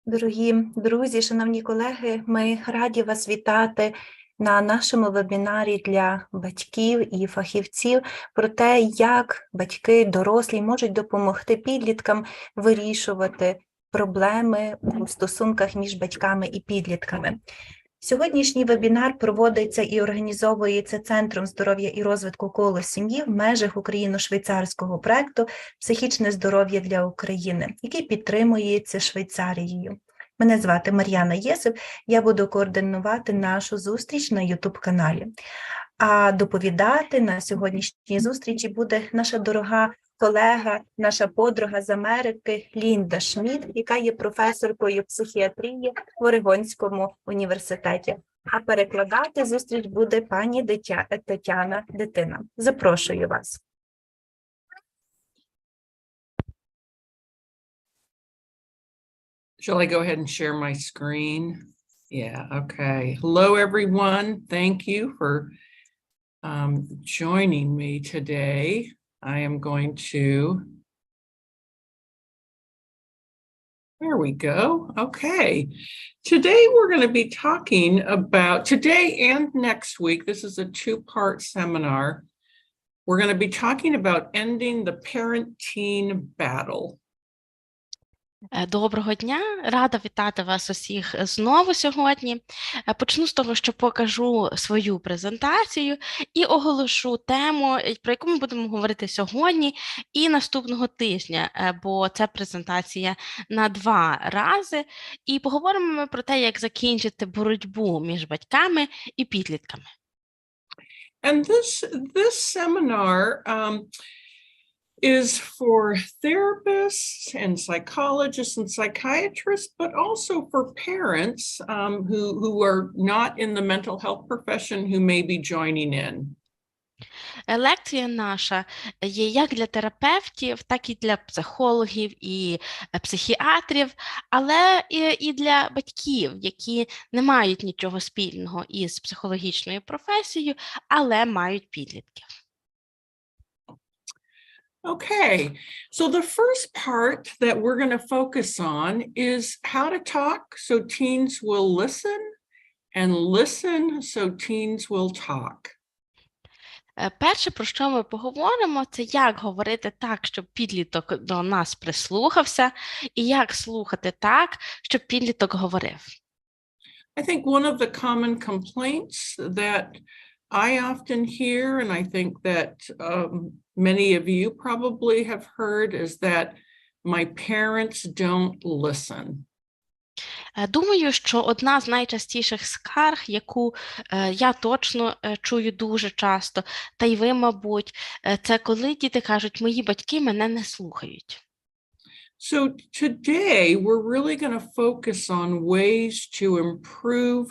Дорогі друзі, шановні колеги, ми раді вас вітати на нашому вебінарі для батьків і фахівців про те, як батьки, дорослі можуть допомогти підліткам вирішувати проблеми у стосунках між батьками і підлітками. Сьогоднішній вебінар проводиться і організовується Центром здоров'я і розвитку коло сім'ї в межах україно-швейцарського проекту «Психічне здоров'я для України», який підтримується Швейцарією. Мене звати Мар'яна Єсип, я буду координувати нашу зустріч на YouTube-каналі. А доповідати на сьогоднішній зустрічі буде наша дорога колега, наша подруга з Америки Лінда Шмідт, яка є професоркою психіатрії в Орегонському університеті. А перекладати зустріч буде пані Тетяна Дитина. Запрошую вас. Shall I go ahead and share my screen? Yeah, okay. Hello, everyone. Thank you for joining me today. I am going to, there we go. Okay. Today we're going to be talking about, today and next week, this is a two-part seminar. We're going to be talking about ending the parent-teen battle. Доброго дня, рада вітати вас усіх знову сьогодні. Почну з того, що покажу свою презентацію і оголошу тему, про яку ми будемо говорити сьогодні і наступного тижня, бо це презентація на 2 рази. І поговоримо ми про те, як закінчити боротьбу між батьками і підлітками. And this seminar is for therapists and psychologists and psychiatrists, but also for parents who are not in the mental health profession who may be joining in. Лекція наша є як для терапевтів, так і для психологів і психіатрів, але і для батьків, які не мають нічого спільного із психологічною професією, але мають підлітків. Okay, so the first part that we're going to focus on is how to talk so teens will listen and listen so teens will talk. Перше, про що ми поговоримо, це як говорити так, щоб підліток до нас прислухався, і як слухати так, щоб підліток говорив. I think one of the common complaints that I often hear, and I think that many of you probably have heard, is that my parents don't listen. Думаю, що одна з найчастіших скарг, яку я точно чую дуже часто, та й ви, мабуть, це коли діти кажуть, мої батьки мене не слухають. So today we're really going to focus on ways to improve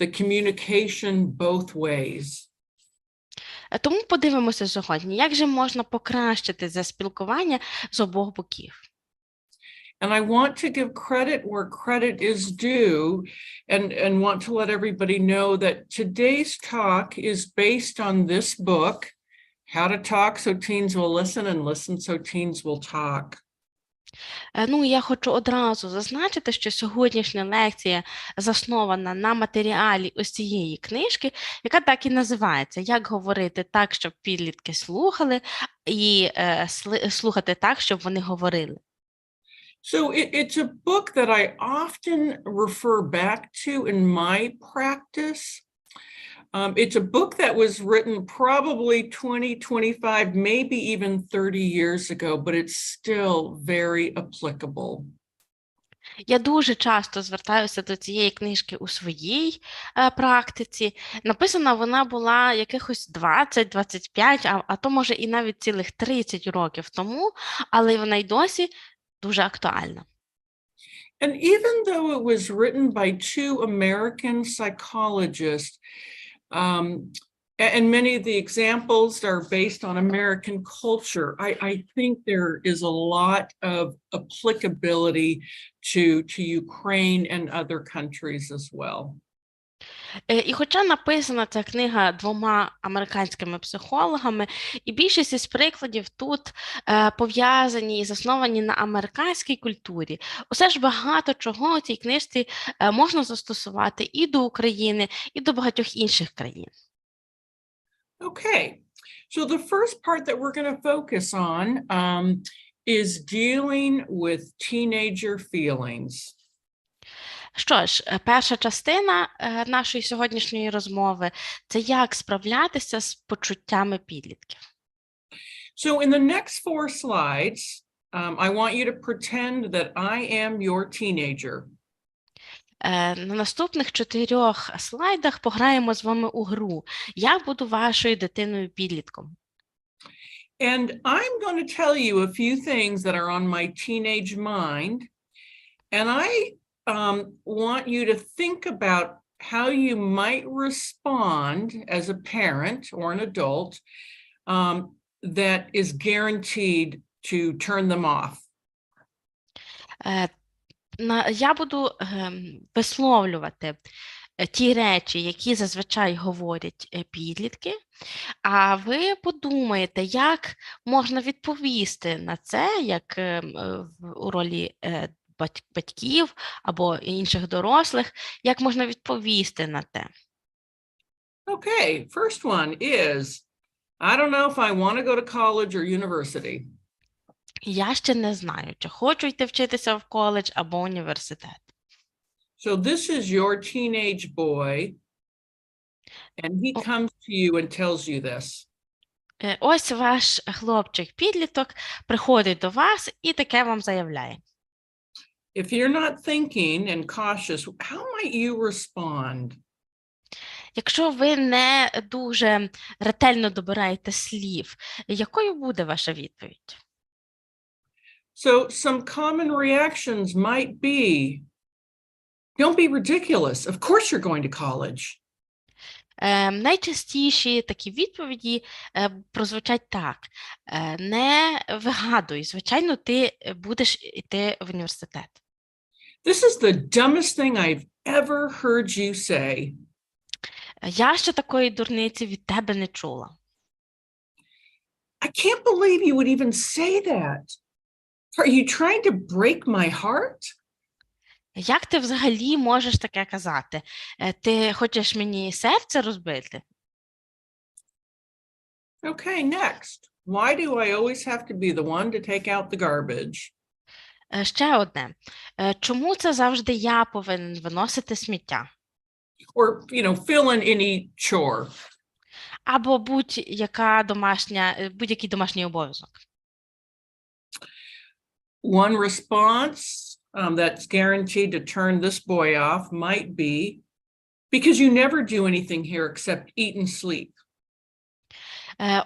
the communication both ways. Тому подивимося сьогодні, як же можна покращити це спілкування з обох боків. And I want to give credit where credit is due and want to let everybody know that today's talk is based on this book, How to Talk So Teens Will Listen and Listen So Teens Will Talk. Я хочу одразу зазначити, що сьогоднішня лекція заснована на матеріалі ось цієї книжки, яка так і називається «Як говорити так, щоб підлітки слухали, і слухати так, щоб вони говорили». So it's a book that I often refer back to in my practice. It's a book that was written probably 20, 25, maybe even 30 years ago, but it's still very applicable. Я дуже часто звертаюся до цієї книжки у своїй практиці. Написана вона була якихось 20-25, а то може і навіть цілих 30 років тому, але вона й досі дуже актуальна. And even though it was written by 2 American psychologists, and many of the examples are based on American culture, I think there is a lot of applicability to Ukraine and other countries as well. І хоча написана ця книга двома американськими психологами, і більшість із прикладів тут пов'язані і засновані на американській культурі, усе ж багато чого у цій книжці можна застосувати і до України, і до багатьох інших країн. Okay, so the first part that we're going to focus on is dealing with teenager feelings. Що ж, перша частина нашої сьогоднішньої розмови – це як справлятися з почуттями підлітків. So in the next 4 slides, I want you to pretend that I am your teenager. На наступних 4 слайдах пограємо з вами у гру. Я буду вашою дитиною-підлітком. And I'm going to tell you a few things that are on my teenage mind. And I want you to think about how you might respond as a parent or an adult that is guaranteed to turn them off. Я буду висловлювати ті речі, які зазвичай говорять підлітки, а ви подумаєте, як можна відповісти на це, як у ролі батьків або інших дорослих, як можна відповісти на те. Okay, first one is, I don't know if I want to go to college or university. Я ще не знаю, чи хочу йти вчитися в коледж або університет. So this is your teenage boy, and he comes to you and tells you this. Ось ваш хлопчик-підліток приходить до вас і таке вам заявляє. If you're not thinking and cautious, how might you respond? Якщо ви не дуже ретельно добираєте слів, якою буде ваша відповідь? So some common reactions might be, don't be ridiculous. Of course you're going to college. Найчастіші такі відповіді прозвучать так. Не вигадуй, звичайно, ти будеш йти в університет. This is the dumbest thing I've ever heard you say. Я ще такої дурниці від тебе не чула. I can't believe you would even say that. Are you trying to break my heart? Як ти взагалі можеш таке казати? Ти хочеш мені серце розбити? Okay, next. Why do I always have to be the one to take out the garbage? Ще одне. Чому це завжди я повинен виносити сміття? Or, fill in any chore. Або будь-який домашній обов'язок. One response that's guaranteed to turn this boy off might be, because you never do anything here except eat and sleep.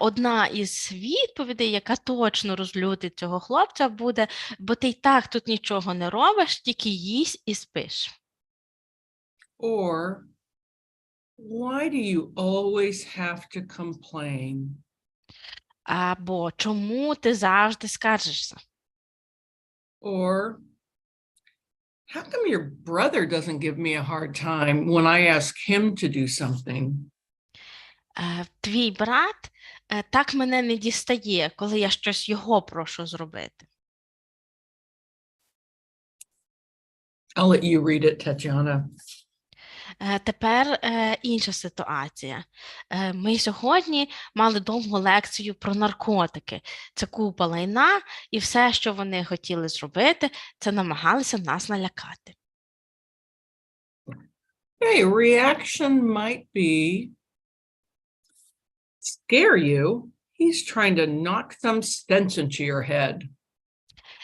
Одна із відповідей, яка точно розлютить цього хлопця, буде, бо ти й так тут нічого не робиш, тільки їсть і спиш. Or, why do you always have to complain? Або чому ти завжди скаржишся? Or, how come your brother doesn't give me a hard time when I ask him to do something? Твій брат так мене не дістає, коли я щось його прошу зробити. I'll let you read it, Tatiana. Тепер інша ситуація. Ми сьогодні мали довгу лекцію про наркотики. Це купа лайна, і все, що вони хотіли зробити, це намагалися нас налякати. Okay, reaction might be, scare you. He's trying to knock some sense into your head.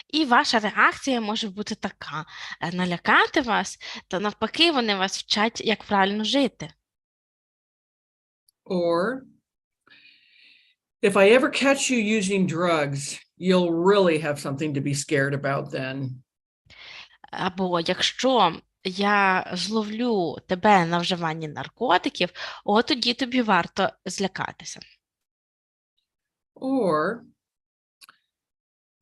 І ваша реакція може бути така: налякати вас, то навпаки вони вас вчать, як правильно жити. Or, if I ever catch you using drugs, you'll really have something to be scared about then. Або якщо я зловлю тебе на вживанні наркотиків, от тоді тобі варто злякатися. Or,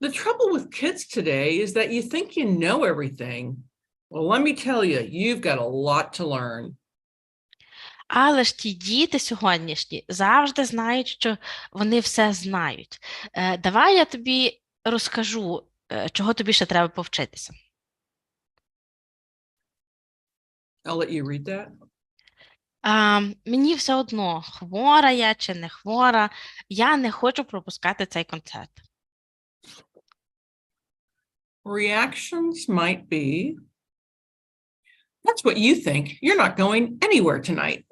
the trouble with kids today is that you think you know everything. Well, let me tell you, you've got a lot to learn. Але ж ті діти сьогоднішні завжди знають, що вони все знають. Давай я тобі розкажу, чого тобі ще треба повчитися. I'll let you read that. Мені все одно, хвора я чи не хвора, я не хочу пропускати цей концерт. Reactions might be, that's what you think. You're not going anywhere tonight.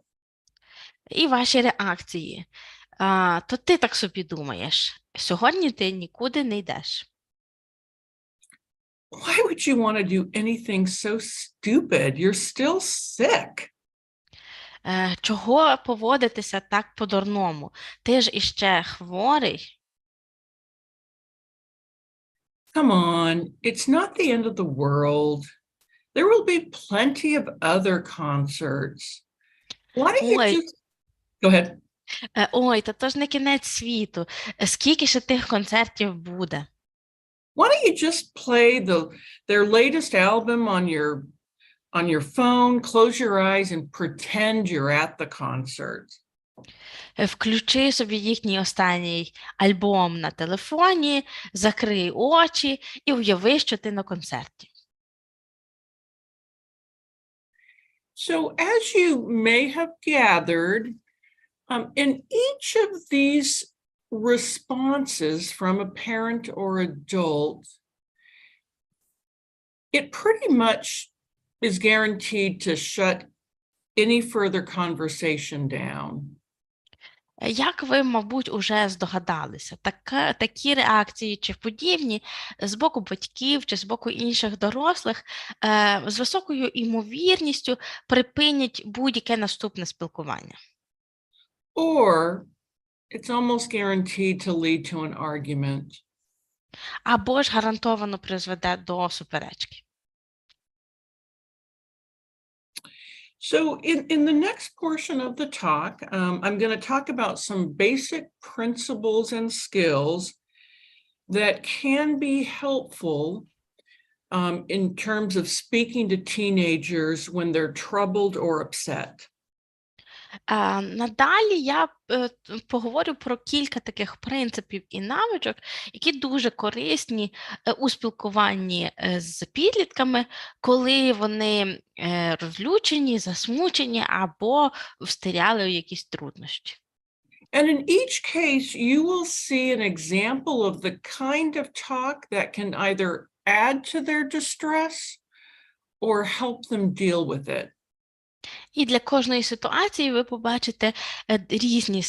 І ваші реакції. То ти так собі думаєш, сьогодні ти нікуди не йдеш. Why would you want to do anything so stupid? You're still sick. Чого поводитися так по-дурному? Ти ж іще хворий. Come on, it's not the end of the world. There will be plenty of other concerts. Why don't you Ой. just... Go ahead. Ой, та то ж не кінець світу. Скільки ще тих концертів буде? Why don't you just play their latest album on your phone, close your eyes and pretend you're at the concert. Включи собі їхній останній альбом на телефоні, закрий очі і уяви, що ти на концерті. So as you may have gathered, in each of these responses from a parent or adult, it pretty much is guaranteed to shut any further conversation down. Як ви, мабуть, уже здогадалися, такі реакції чи подібні з боку батьків чи з боку інших дорослих з високою імовірністю припинять будь-яке наступне спілкування. Or it's almost guaranteed to lead to an argument. Або ж гарантовано призведе до суперечки. So in the next portion of the talk, I'm going to talk about some basic principles and skills that can be helpful in terms of speaking to teenagers when they're troubled or upset. Надалі я поговорю про кілька таких принципів і навичок, які дуже корисні у спілкуванні з підлітками, коли вони розлючені, засмучені або встряли у якісь труднощі. And in each case, you will see an example of the kind of talk that can either add to their distress or help them deal with it. І для кожної ситуації ви побачите різні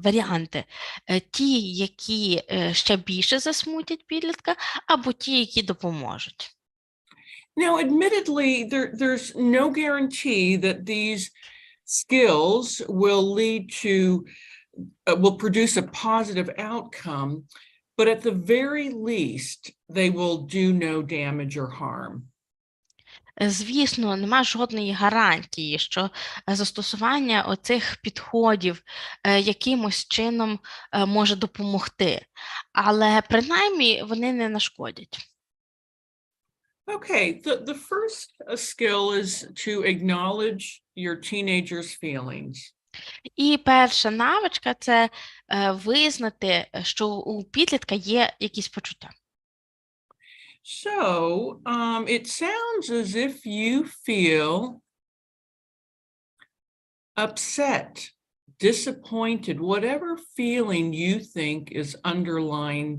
варіанти. Ті, які ще більше засмутять підлітка, або ті, які допоможуть. Now, admittedly, there's no guarantee that these skills will lead to, will produce a positive outcome, but at the very least, they will do no damage or harm. Звісно, нема жодної гарантії, що застосування оцих підходів якимось чином може допомогти, але принаймні вони не нашкодять. Okay, the first skill is to acknowledge your teenager's feelings. І перша навичка – це визнати, що у підлітка є якісь почуття. So it sounds as if you feel upset, disappointed, whatever feeling you think is underlying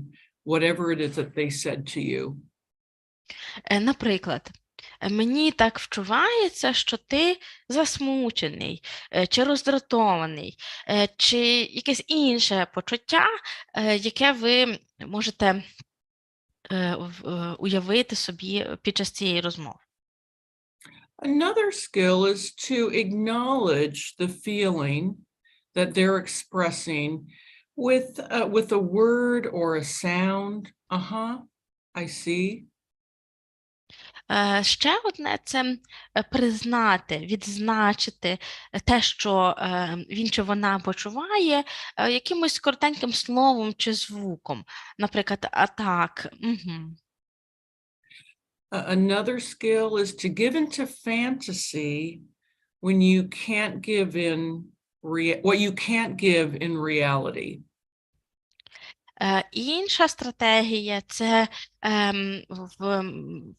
whatever it is that they said to you. Наприклад, мені так вчувається, що ти засмучений, чи роздратований, чи якесь інше почуття, яке ви можете уявити собі під час цієї розмови. Another skill is to acknowledge the feeling that they're expressing with a word or a sound. I see. Ще одне – це признати, відзначити те, що він чи вона почуває, якимось коротеньким словом чи звуком. Наприклад, «а так», «угу». Another skill is to give into fantasy when you can't give in what you can't give in reality. Інша стратегія – це в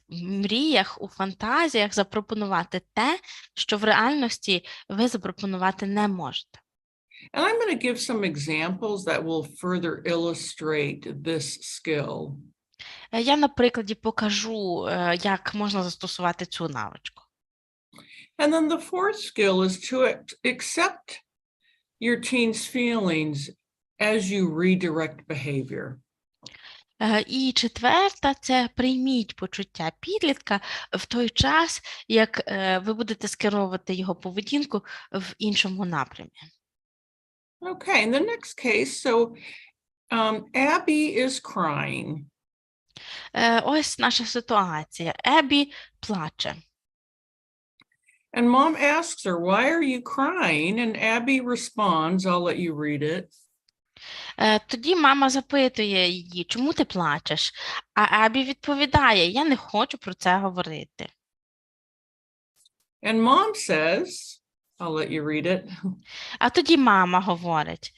мріях, у фантазіях запропонувати те, що в реальності ви запропонувати не можете. And I'm going to give some examples that will further illustrate this skill. Я на прикладі покажу, як можна застосувати цю навичку. And then the fourth skill is to accept your teen's feelings as you redirect behavior. І четверта – це прийміть почуття підлітка в той час, як ви будете скеровувати його поведінку в іншому напрямі. Okay, in the next case, so Abby is crying. Ось наша ситуація. Ебі плаче. And mom asks her, why are you crying? And Abby responds, I'll let you read it. Тоді мама запитує її, чому ти плачеш? А Ебі відповідає, я не хочу про це говорити. And mom says, I'll let you read it. А тоді мама говорить,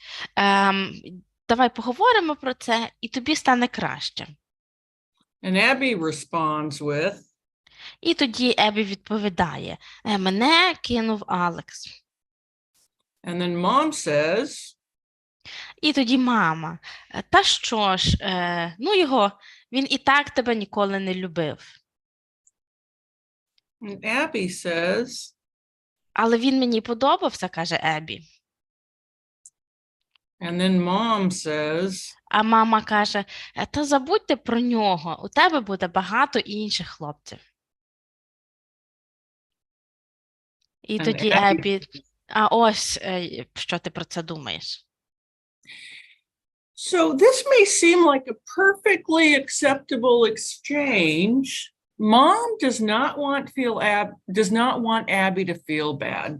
давай поговоримо про це, і тобі стане краще. And Abby responds with, І тоді Ебі відповідає, мене кинув Алекс. and then mom says, І тоді мама, та що ж, ну його, він і так тебе ніколи не любив. and Abby says, Але він мені подобався, каже Ебі. and then mom says, А мама каже, та забудьте про нього, у тебе буде багато інших хлопців. І And тоді Abby- Ебі, а ось, що ти про це думаєш? so this may seem like a perfectly acceptable exchange. Mom does not want Abby to feel bad.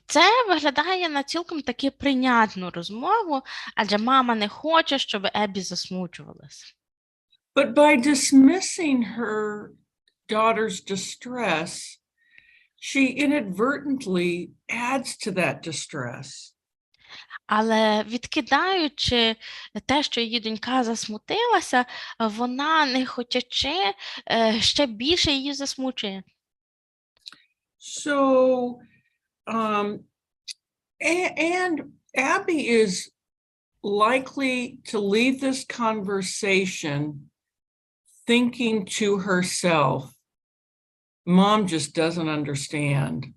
Це виглядає на цілком таки прийнятну розмову, адже мама не хоче, щоб Ебі засмучувалась. But by dismissing her daughter's distress, she inadvertently adds to that distress. Але відкидаючи те, що її донька засмутилася, вона, не хотячи, ще більше її засмучує. So, and Abby is likely to leave this conversation thinking to herself, Mom just doesn't understand.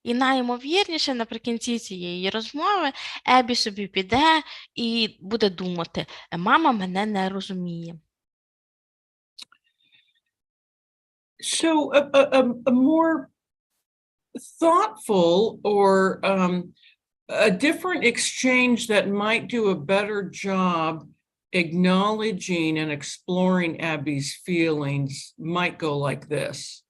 І найімовірніше, наприкінці цієї розмови Ебі собі піде і буде думати, мама мене не розуміє. So a more thoughtful or a different exchange that might do a better job acknowledging and exploring Abby's feelings might go like this.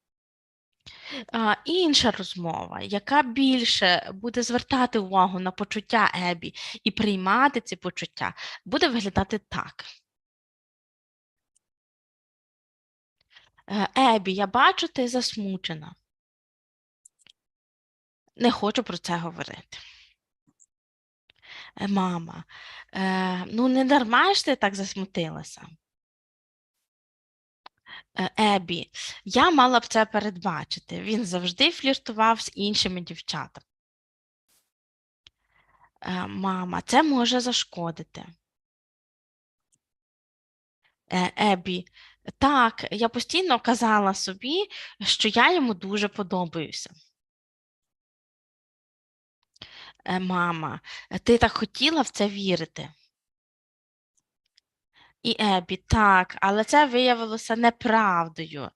Інша розмова, яка більше буде звертати увагу на почуття Ебі і приймати ці почуття, буде виглядати так. Ебі, я бачу, ти засмучена. Не хочу про це говорити. Мама, ну не дарма ж ти так засмутилася. Ебі, я мала б це передбачити. Він завжди фліртував з іншими дівчатами. Мама, це може зашкодити. Ебі, так, я постійно казала собі, що я йому дуже подобаюся. Мама, ти так хотіла в це вірити. І Ебі, так, але це виявилося неправдою.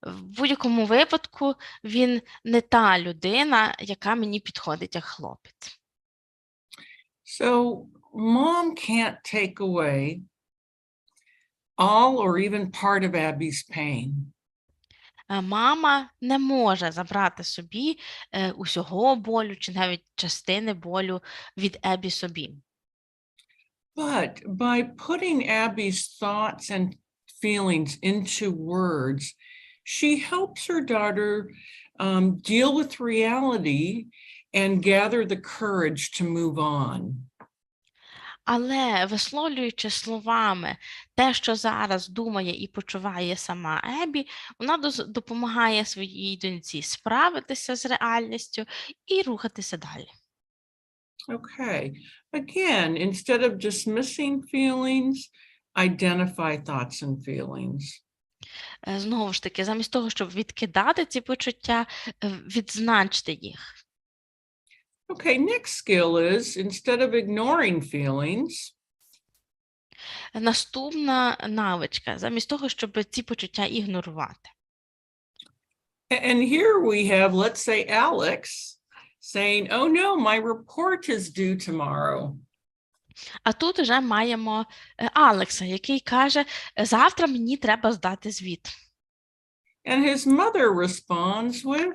В будь-якому випадку він не та людина, яка мені підходить як хлопець. So mom can't take away all or even part of Abby's pain. Мама не може забрати собі усього болю чи навіть частини болю від Ебі собі. But by putting Abby's thoughts and feelings into words, she helps her daughter deal with reality and gather the courage to move on. Але висловлюючи словами те, що зараз думає і почуває сама Ебі, вона допомагає своїй доньці справитися з реальністю і рухатися далі. Okay. Again, instead of dismissing feelings, identify thoughts and feelings. Знову ж таки, замість того, щоб відкидати ці почуття, відзначте їх. Okay, next skill is instead of ignoring feelings, Наступна навичка, замість того, щоб ці почуття ігнорувати. and here we have, let's say, Alex saying, oh no, my report is due tomorrow. А тут вже маємо Алекса, який каже, завтра мені треба здати звіт. And his mother responds with,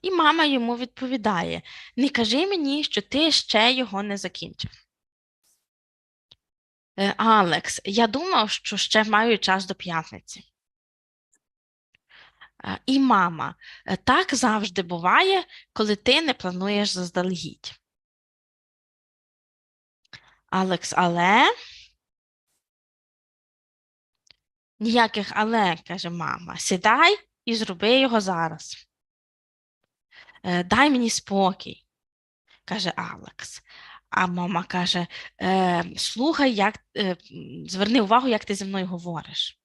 І мама йому відповідає, не кажи мені, що ти ще його не закінчив. Алекс, я думав, що ще маю час до п'ятниці. І мама, так завжди буває, коли ти не плануєш заздалегідь. Алекс, але? Ніяких але, каже мама. Сідай і зроби його зараз. Дай мені спокій, каже Алекс. А мама каже, слухай, зверни увагу, як ти зі мною говориш.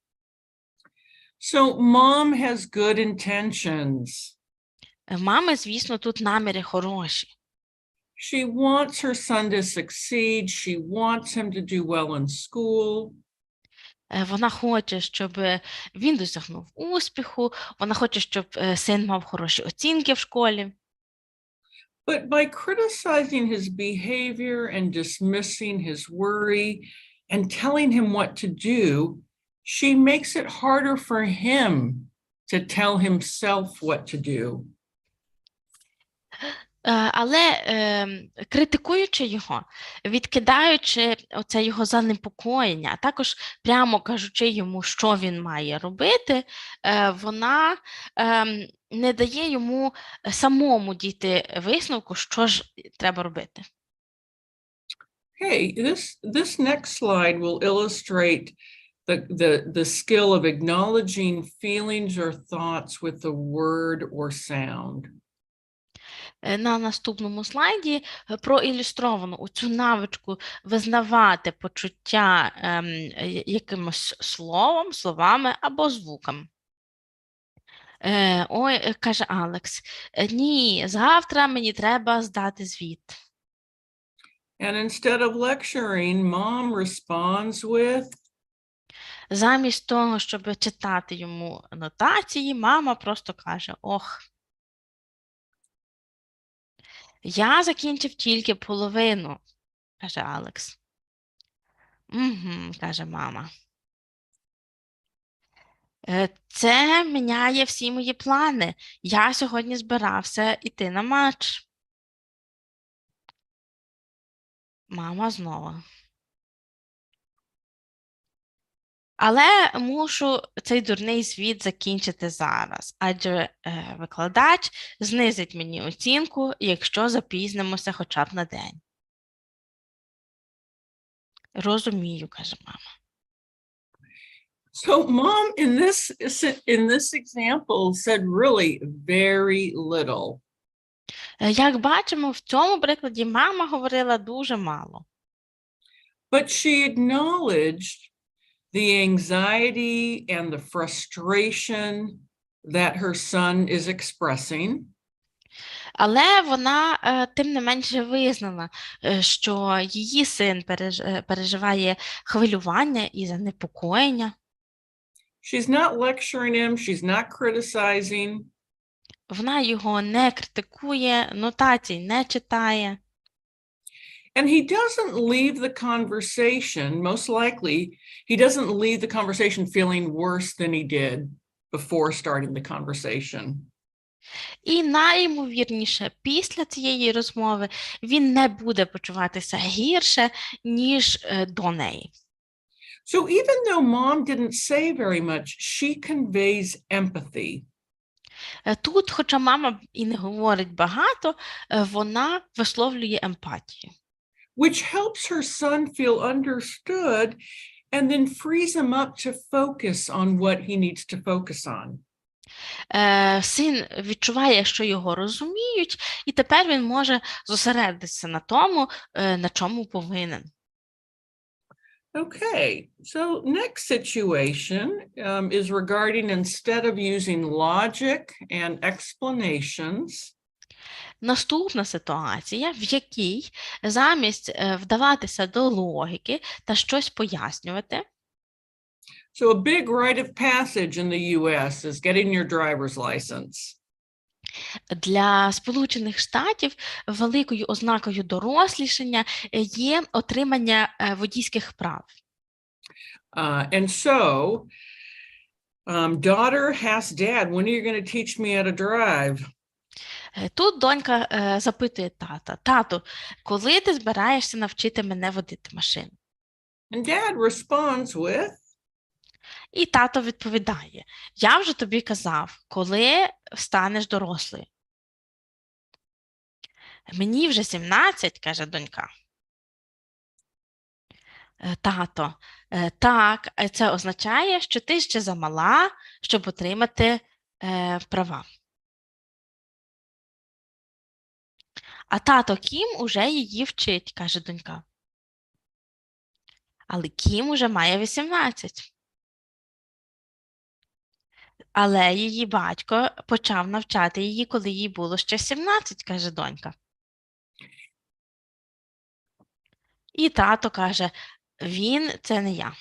so mom has good intentions. Мами, звісно, тут наміри хороші. She wants her son to succeed. She wants him to do well in school. Вона хоче, щоб він досягнув успіху, вона хоче, щоб син мав хороші оцінки в школі. But by criticizing his behavior and dismissing his worry and telling him what to do, she makes it harder for him to tell himself what to do. Але критикуючи його, відкидаючи оце його занепокоєння, а також прямо кажучи йому, що він має робити, вона не дає йому самому дійти висновку, що ж треба робити. Okay, this next slide will illustrate the skill of acknowledging feelings or thoughts with a word or sound. На наступному слайді проілюстровано цю навичку визнавати почуття якимось словом, словами або звуком. Ой, каже Алекс, ні, завтра мені треба здати звіт. And instead of lecturing, mom responds with, Замість того, щоб читати йому нотації, мама просто каже, ох, я закінчив тільки половину, каже Алекс. Угу, каже мама. Це міняє всі мої плани. Я сьогодні збирався йти на матч. Мама знову. Але мушу цей дурний звіт закінчити зараз, адже викладач знизить мені оцінку, якщо запізнимося хоча б на день. Розумію, каже мама. so mom in this example said really very little. Як бачимо, в цьому прикладі мама говорила дуже мало. But she acknowledged the anxiety and the frustration that her son is expressing. Але вона, тим не менше, визнала, що її син переживає хвилювання і занепокоєння. She's not lecturing him, she's not criticizing. Вона його не критикує, нотацій не читає. And he doesn't leave the conversation, most likely, he doesn't leave the conversation feeling worse than he did before starting the conversation. І найімовірніше, після цієї розмови він не буде почуватися гірше, ніж до неї. So even though mom didn't say very much, she conveys empathy. Тут, хоча мама і не говорить багато, вона висловлює емпатію. Which helps her son feel understood and then frees him up to focus on what he needs to focus on. Син відчуває, що його розуміють, і тепер він може зосередитися на тому, на чому повинен. Okay, so next situation is regarding instead of using logic and explanations, Наступна ситуація, в якій замість вдаватися до логіки та щось пояснювати, so a big rite of passage in the US is getting your driver's license. для Сполучених Штатів великою ознакою дорослішання є отримання водійських прав. And so, daughter asks dad, when are you going to teach me how to drive? Тут донька запитує тата: тату, коли ти збираєшся навчити мене водити машину? And dad responds with, І тато відповідає: я вже тобі казав, коли станеш дорослою. Мені вже 17, каже донька. Тато: так, це означає, що ти ще замала, щоб отримати права. А тато Кім уже її вчить, каже донька. Але Кім уже має 18. Але її батько почав навчати її, коли їй було ще 17, каже донька. І тато каже: він – це не я.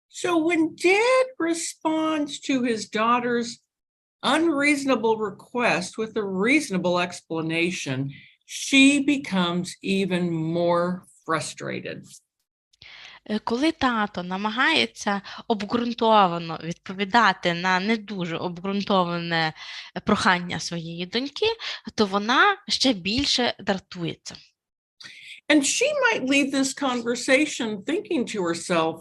so when dad responds to his daughter's unreasonable request with a reasonable explanation, she becomes even more frustrated. Коли тато намагається обґрунтовано відповідати на не дуже обґрунтоване прохання своєї доньки, то вона ще більше дратується. And she might leave this conversation thinking to herself,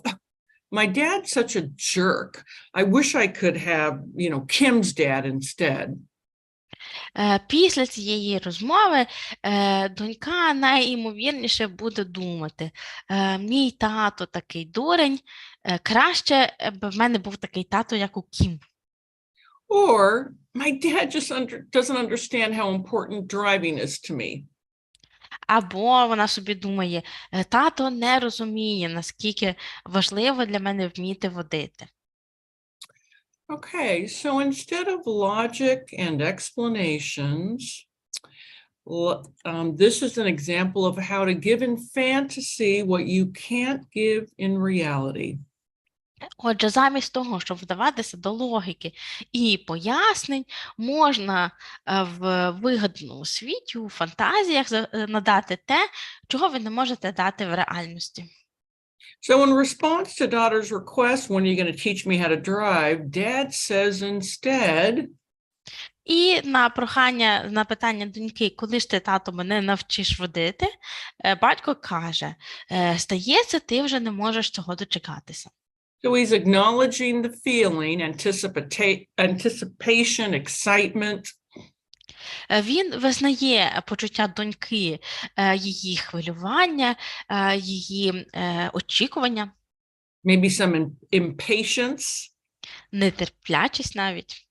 my dad's such a jerk. I wish I could have, Kim's dad instead. Після цієї розмови донька найімовірніше буде думати: мій тато такий дурень, краще б в мене був такий тато, як у Кім. Or my dad just doesn't understand how important driving is to me. Або вона собі думає: тато не розуміє, наскільки важливо для мене вміти водити. Okay, so instead of logic and explanations, this is an example of how to give in fantasy what you can't give in reality. Отже, замість того, щоб вдаватися до логіки і пояснень, можна в вигаданому світі, у фантазіях надати те, чого ви не можете дати в реальності. So in response to daughter's request, when are you going to teach me how to drive, dad says instead, І на питання доньки: коли ж ти, тато, мене навчиш водити, батько каже: здається, ти вже не можеш цього дочекатися. so he's acknowledging the feeling, anticipation, excitement. Він визнає почуття доньки, її хвилювання, її очікування, Maybe some impatience. нетерплячість навіть.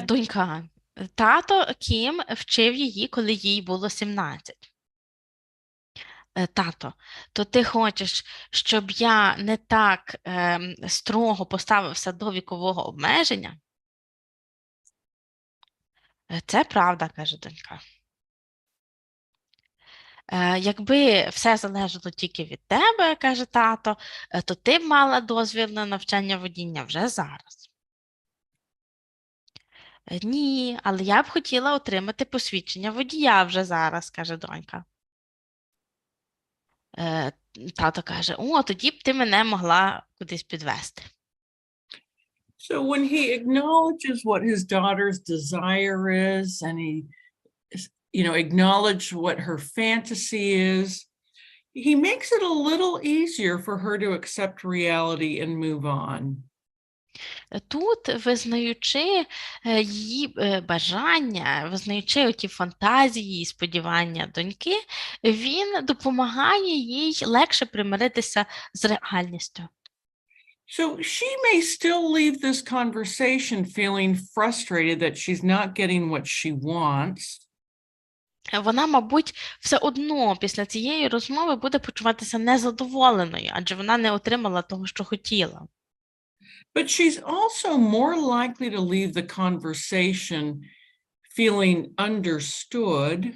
Донька: тато Кім вчив її, коли їй було 17. Тато: то ти хочеш, щоб я не так строго поставився до вікового обмеження? Це правда, каже донька. Якби все залежало тільки від тебе, каже тато, то ти б мала дозвіл на навчання водіння вже зараз. Ні, але я б хотіла отримати посвідчення водія вже зараз, каже донька. Тато каже: о, тоді б ти мене могла кудись підвести. So when he acknowledges what his daughter's desire is, and he, acknowledge what her fantasy is, he makes it a little easier for her to accept reality and move on. Тут, визнаючи її бажання, визнаючи оті фантазії і сподівання доньки, він допомагає їй легше примиритися з реальністю. So she may still leave this conversation feeling frustrated that she's not getting what she wants. Вона, мабуть, все одно після цієї розмови буде почуватися незадоволеною, адже вона не отримала того, що хотіла. But she's also more likely to leave the conversation feeling understood.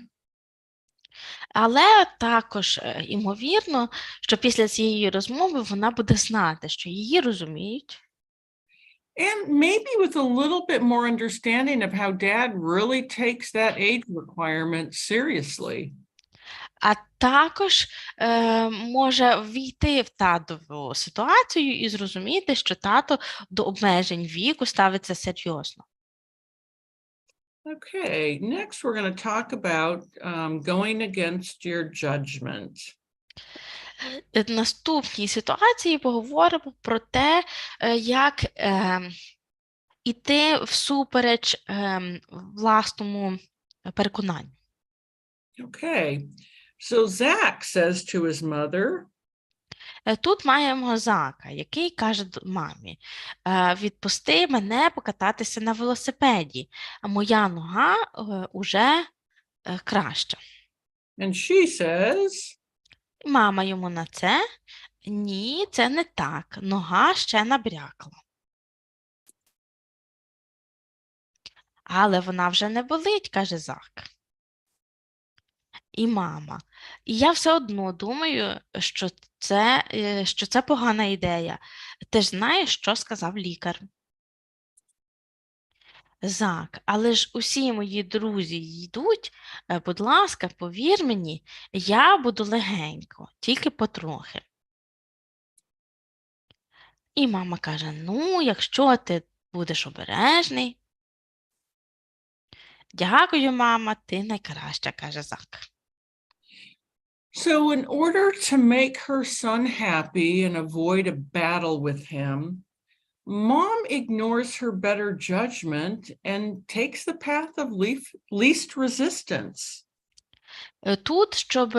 Але також ймовірно, що після цієї розмови вона буде знати, що її розуміють. And maybe with a little bit more understanding of how dad really takes that age requirement seriously. А також може ввійти в татову ситуацію і зрозуміти, що тато до обмежень віку ставиться серйозно. Okay, next we're going to talk about going against your judgment. В наступній ситуації поговоримо про те, як іти всупереч власному переконанню. Okay, so Zach says to his mother, Тут маємо Зака, який каже мамі: «Відпусти мене покататися на велосипеді, а моя нога уже краща». and she says, Мама йому на це: «Ні, це не так, нога ще набрякла». «Але вона вже не болить», каже Зак. І мама: «І я все одно думаю, що це погана ідея. Ти ж знаєш, що сказав лікар». Зак: «Але ж усі мої друзі йдуть, будь ласка, повір мені, я буду легенько, тільки потрохи». І мама каже: «Ну, якщо ти будеш обережний». «Дякую, мама, ти найкраща», каже Зак. so in order to make her son happy and avoid a battle with him, mom ignores her better judgment and takes the path of least resistance. Тут, щоб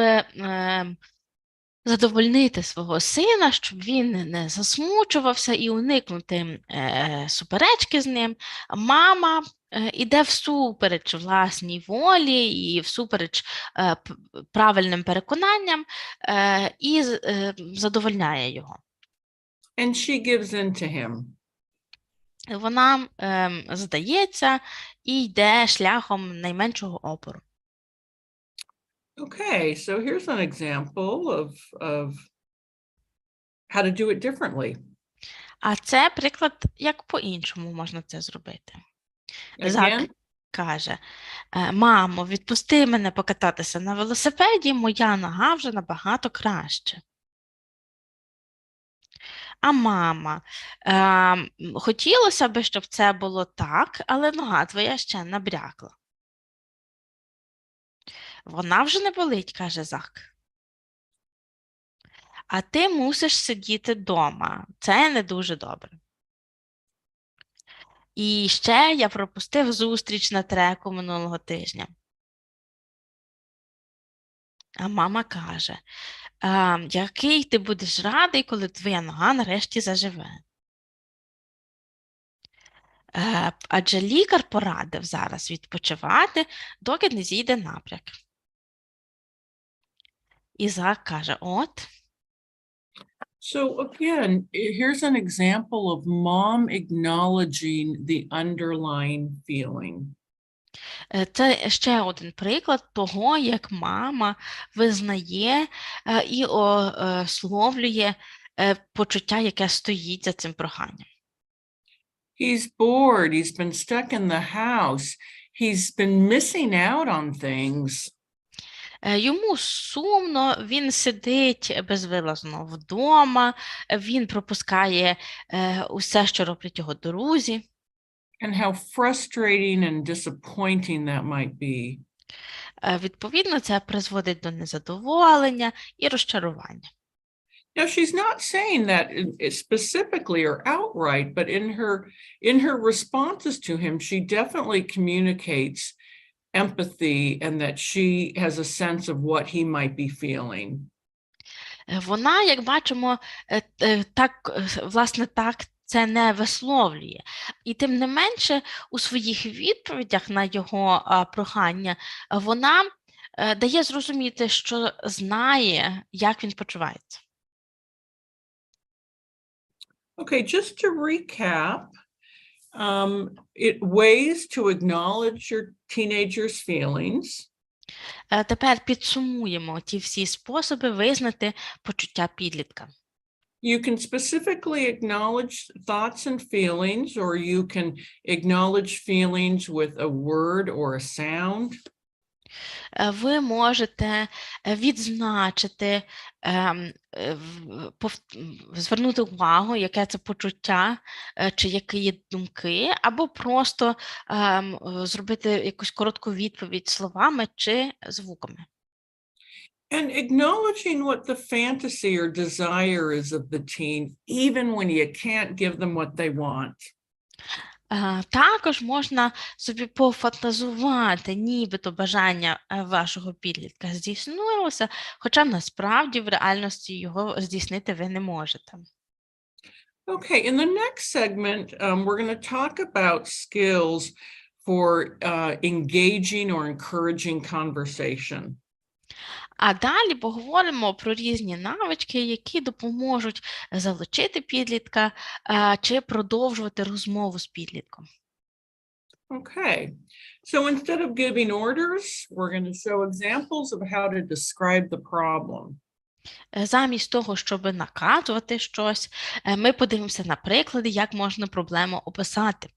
задовольнити свого сина, щоб він не засмучувався і уникнути суперечки з ним, мама іде всупереч власній волі і всупереч правильним переконанням і задовольняє його. And she gives in to him. Вона здається і йде шляхом найменшого опору. Okay, so here's an example of how to do it differently. А це приклад, як по-іншому можна це зробити. Зак Again, каже: «Мамо, відпусти мене покататися на велосипеді, моя нога вже набагато краще». А мама: «Хотілося б, щоб це було так, але нога твоя ще набрякла». «Вона вже не болить», каже Зак. «А ти мусиш сидіти вдома. Це не дуже добре». І ще я пропустив зустріч на треку минулого тижня. А мама каже: «Який ти будеш радий, коли твоя нога нарешті заживе». Адже лікар порадив зараз відпочивати, доки не зійде набряк. І Зак каже: «От». so again, here's an example of mom acknowledging the underlying feeling. Це ще один приклад того, як мама визнає і ословлює почуття, яке стоїть за цим проханням. He's bored, he's been stuck in the house, he's been missing out on things. Йому сумно, він сидить безвилазно вдома, він пропускає усе, що роблять його друзі. And how frustrating and disappointing that might be. Відповідно, це призводить до незадоволення і розчарування. Now, she's not saying that specifically or outright, but in her responses to him, she definitely communicates empathy and that she has a sense of what he might be feeling. Вона, як бачимо, власне, так це не висловлює. І тим не менше, у своїх відповідях на його прохання, вона дає зрозуміти, що знає, як він почувається. Okay, just to recap, ways to acknowledge your teenager's feelings. Тепер підсумуємо ті всі способи визнати почуття підлітка. You can specifically acknowledge thoughts and feelings, or you can acknowledge feelings with a word or a sound. Ви можете відзначити, звернути увагу, яке це почуття, чи які є думки, або просто зробити якусь коротку відповідь словами чи звуками. And acknowledging what the fantasy or desire is of the teen, even when you can't give them what they want. Також можна собі пофантазувати, нібито бажання вашого підлітка здійснилося, хоча насправді в реальності його здійснити ви не можете. Okay, in the next segment, we're going to talk about skills for engaging or encouraging conversation. А далі поговоримо про різні навички, які допоможуть залучити підлітка чи продовжувати розмову з підлітком. Okay, so instead of giving orders, we're going to show examples of how to describe the problem. Замість того, щоб наказувати щось, ми подивимося на приклади, як можна проблему описати.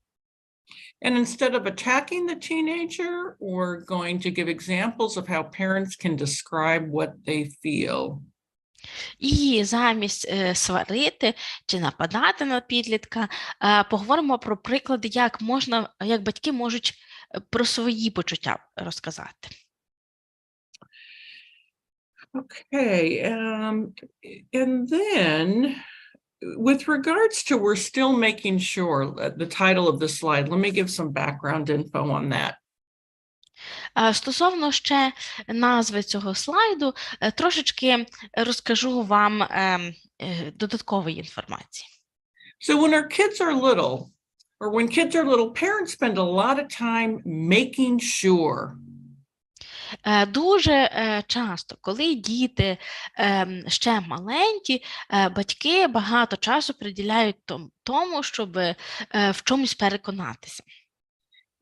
And instead of attacking the teenager, we're going to give examples of how parents can describe what they feel. І замість сварити чи нападати на підлітка, поговоримо про приклади, як батьки можуть про свої почуття розказати. Okay, and then with regards to we're still making sure, the title of the slide, let me give some background info on that. Стосовно ще назви цього слайду, трошечки розкажу вам додаткової інформації. So when our kids are little, or when kids are little, parents spend a lot of time making sure. Дуже часто, коли діти ще маленькі, батьки багато часу приділяють тому, щоб в чомусь переконатися.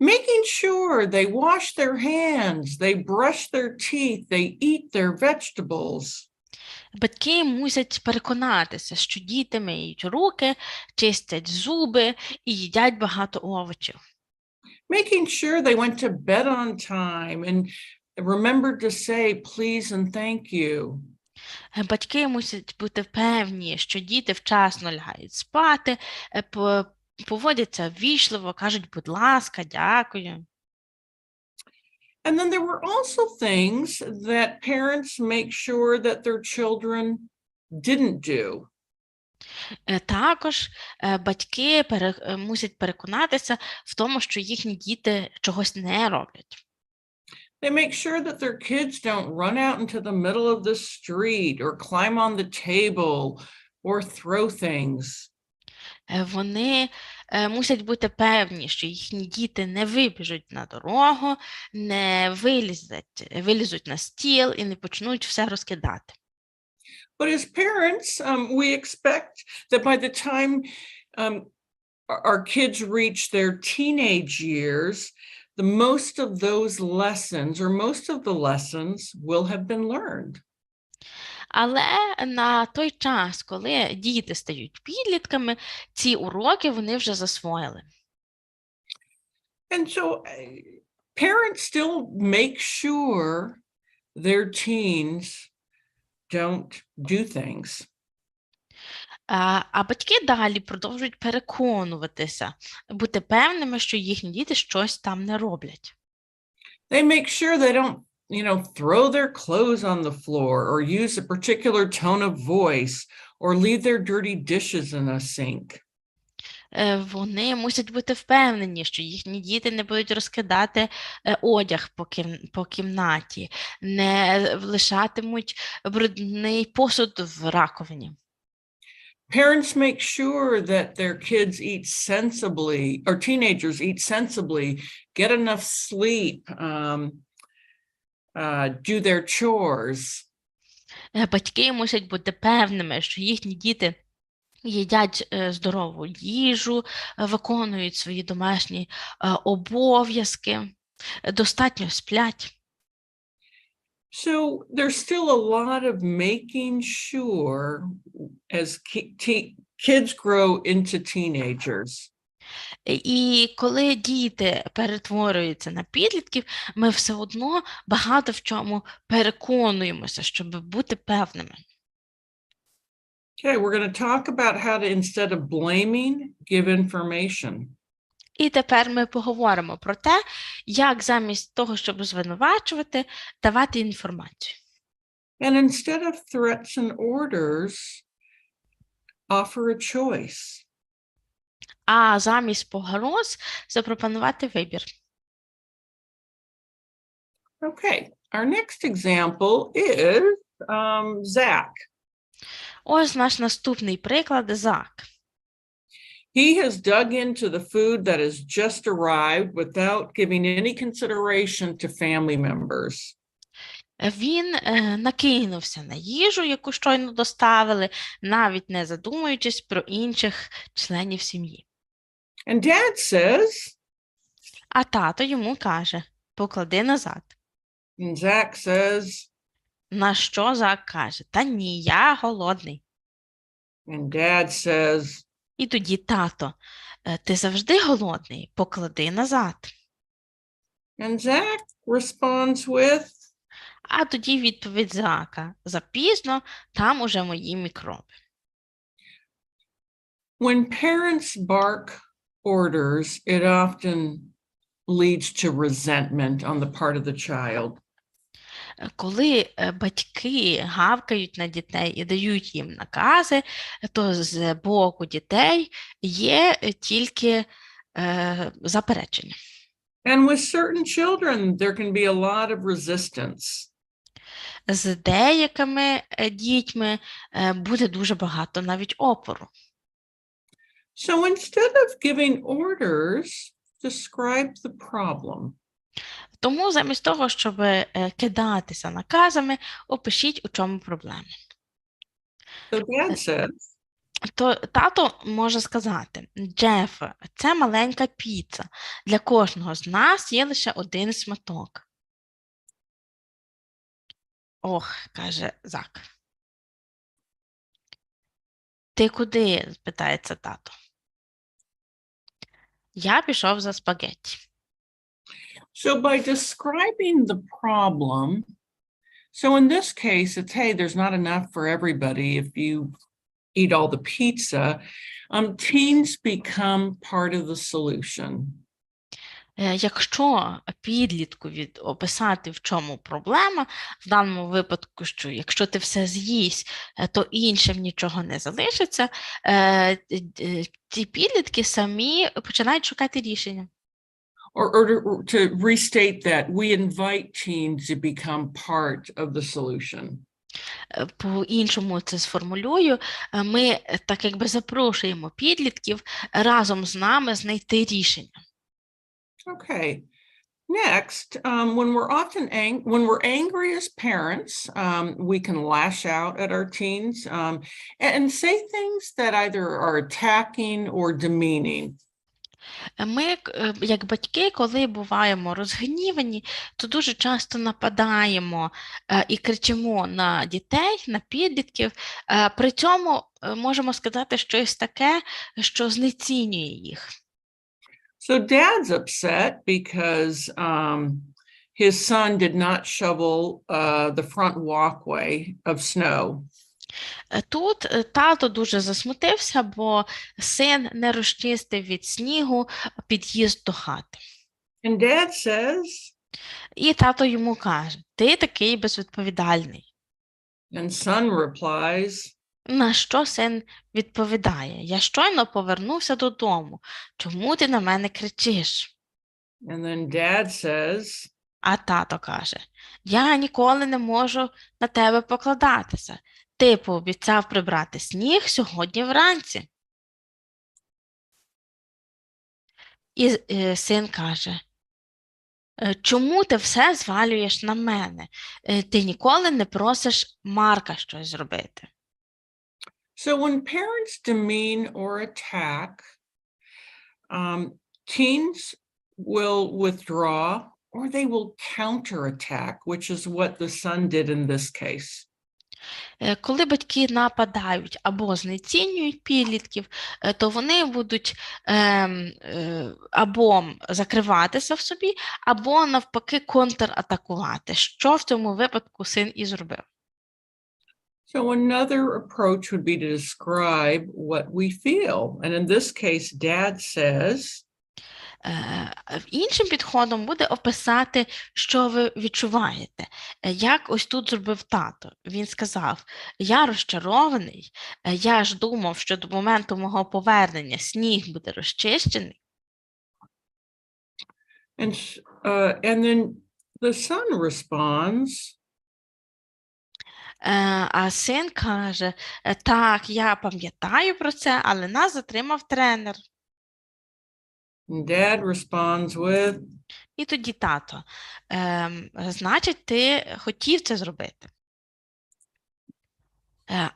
Making sure they wash their hands, they brush their teeth, they eat their vegetables. Батьки мусять переконатися, що діти миють руки, чистять зуби і їдять багато овочів. Making sure they went to bed on time and remembered to say please and thank you. Батьки мусять бути певні, що діти вчасно лягають спати, поводяться ввічливо, кажуть, будь ласка, дякую. And then there were also things that parents make sure that their children didn't do. Також батьки мусять переконатися в тому, що їхні діти чогось не роблять. They make sure that their kids don't run out into the middle of the street or climb on the table or throw things. Вони мусять бути певні, що їхні діти не вибіжуть на дорогу, не вилізуть на стіл і не почнуть все розкидати. But as parents, we expect that by the time our kids reach their teenage years, most of those lessons or most of the lessons will have been learned. Але на той час, коли діти стають підлітками, ці уроки вони вже засвоїли. And so parents still make sure their teens don't do things. А батьки далі продовжують переконуватися, бути певними, що їхні діти щось там не роблять. They make sure they don't throw their clothes on the floor or use a particular tone of voice or leave their dirty dishes in a sink. Вони мусять бути впевнені, що їхні діти не будуть розкидати одяг по кімнаті, не лишатимуть брудний посуд в раковині. Parents make sure that their kids eat sensibly, or teenagers eat sensibly, get enough sleep, do their chores. Батьки мусять бути певними, що їхні діти їдять здорову їжу, виконують свої домашні обов'язки, достатньо сплять. So there's still a lot of making sure as kids grow into teenagers. І коли діти перетворюються на підлітків, ми все одно багато в чому переконуємося, щоб бути певними. Okay, we're going to talk about how to, instead of blaming, give information. І тепер ми поговоримо про те, як замість того, щоб звинувачувати, давати інформацію. And instead of threats and orders, offer a choice. А замість погроз запропонувати вибір. Okay, our next example is Zach. Ось наш наступний приклад – Зак. He has dug into the food that has just arrived without giving any consideration to family members. Він накинувся на їжу, яку щойно доставили, навіть не задумуючись про інших членів сім'ї. And Dad says, А тато йому каже: поклади назад. and Zach says, На що Зак каже: та ні, я голодний. and Dad says, І тоді тато: ти завжди голодний, поклади назад. and Zach responds with, А тоді відповідь Зака: запізно, там уже мої мікроби. when parents bark orders, it often leads to resentment on the part of the child. Коли батьки гавкають на дітей і дають їм накази, то з боку дітей є тільки заперечення. And with certain children, there can be a lot of resistance. З деякими дітьми буде дуже багато навіть опору. So instead of giving orders, describe the problem. Тому замість того, щоб кидатися наказами, опишіть, у чому проблема. So Dad says, То тато може сказати: Джеф, це маленька піца. Для кожного з нас є лише один шматок. Ох, каже Зак. Ти куди? Питається тато. Я пішов за спагетті. so by describing the problem, so in this case, it's, hey, there's not enough for everybody if you eat all the pizza. Teens become part of the solution. Якщо підлітку описати, в чому проблема, в даному випадку, що якщо ти все з'їсть, то іншим нічого не залишиться, ті підлітки самі починають шукати рішення. Or to restate that, we invite teens to become part of the solution. По-іншому це сформулюю, ми так якби запрошуємо підлітків разом з нами знайти рішення. Okay. Next, when we're angry as parents, we can lash out at our teens and say things that either are attacking or demeaning. Ми, як батьки, коли буваємо розгнівані, то дуже часто нападаємо і кричимо на дітей, на підлітків. При цьому можемо сказати щось таке, що знецінює їх. So Dad's upset because his son did not shovel the front walkway of snow. Тут тато дуже засмутився, бо син не розчистив від снігу під'їзд до хати. And Dad says, І тато йому каже: ти такий безвідповідальний. And son replies, На що син відповідає: я щойно повернувся додому. Чому ти на мене кричиш? and then dad says, А тато каже: я ніколи не можу на тебе покладатися. Ти пообіцяв прибрати сніг сьогодні вранці. І син каже: чому ти все звалюєш на мене? Ти ніколи не просиш Марка щось зробити. So when parents demean or attack, teens will withdraw or they will counterattack, which is what the son did in this case. Коли батьки нападають або знецінюють підлітків, то вони будуть або закриватися в собі, або навпаки контратакувати, що в цьому випадку син і зробив. So another approach would be to describe what we feel. And in this case, dad says, Іншим підходом буде описати, що ви відчуваєте. Як ось тут зробив тато. Він сказав: я розчарований, я ж думав, що до моменту мого повернення сніг буде розчищений. and then the son responds, А син каже: так, я пам'ятаю про це, але нас затримав тренер. and dad responds with, І тоді тато: значить, ти хотів це зробити.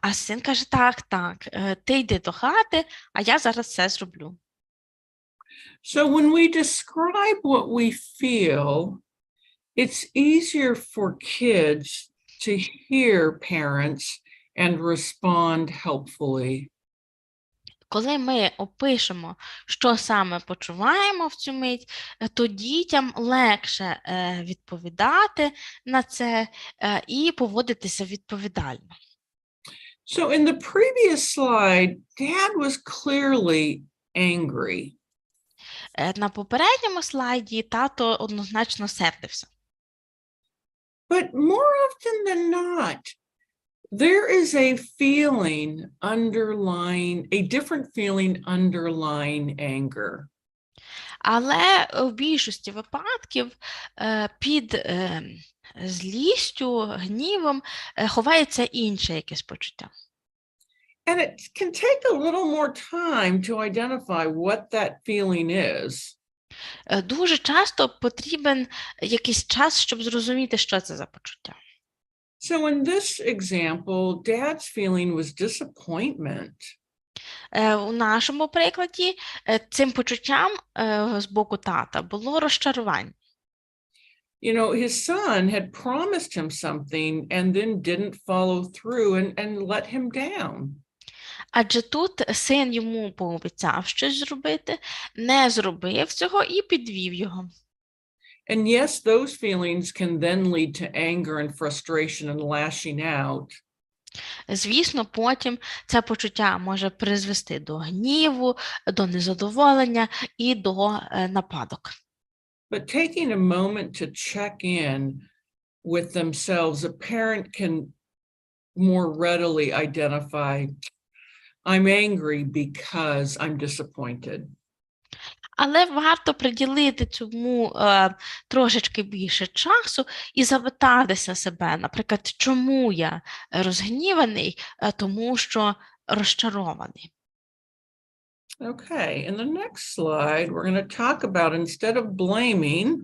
А син каже: так, ти йди до хати, а я зараз все зроблю. So when we describe what we feel, it's easier for kids to hear parents and respond helpfully. Коли ми опишемо, що саме почуваємо в цю мить, то дітям легше відповідати на це і поводитися відповідально. So in the previous slide, dad was clearly angry. На попередньому слайді тато однозначно сердився. But more often than not, there is a feeling underlying, a different feeling underlying anger. Але в більшості випадків під злістю, гнівом ховається інше якесь почуття. And it can take a little more time to identify what that feeling is. Дуже часто потрібен якийсь час, щоб зрозуміти, що це за почуття. So in this example, dad's feeling was disappointment. У нашому прикладі цим почуттям з боку тата було розчарування. You know, his son had promised him something and then didn't follow through and let him down. Адже тут син йому пообіцяв щось зробити, не зробив цього і підвів його. And yes, those feelings can then lead to anger and frustration and lashing out. Звісно, потім це почуття може призвести до гніву, до незадоволення і до нападок. But taking a moment to check in with themselves, a parent can more readily identify, I'm angry because I'm disappointed. Але варто приділити цьому трошечки більше часу і запитатися себе, наприклад, чому я розгніваний, тому що розчарований. Okay, in the next slide, we're going to talk about instead of blaming,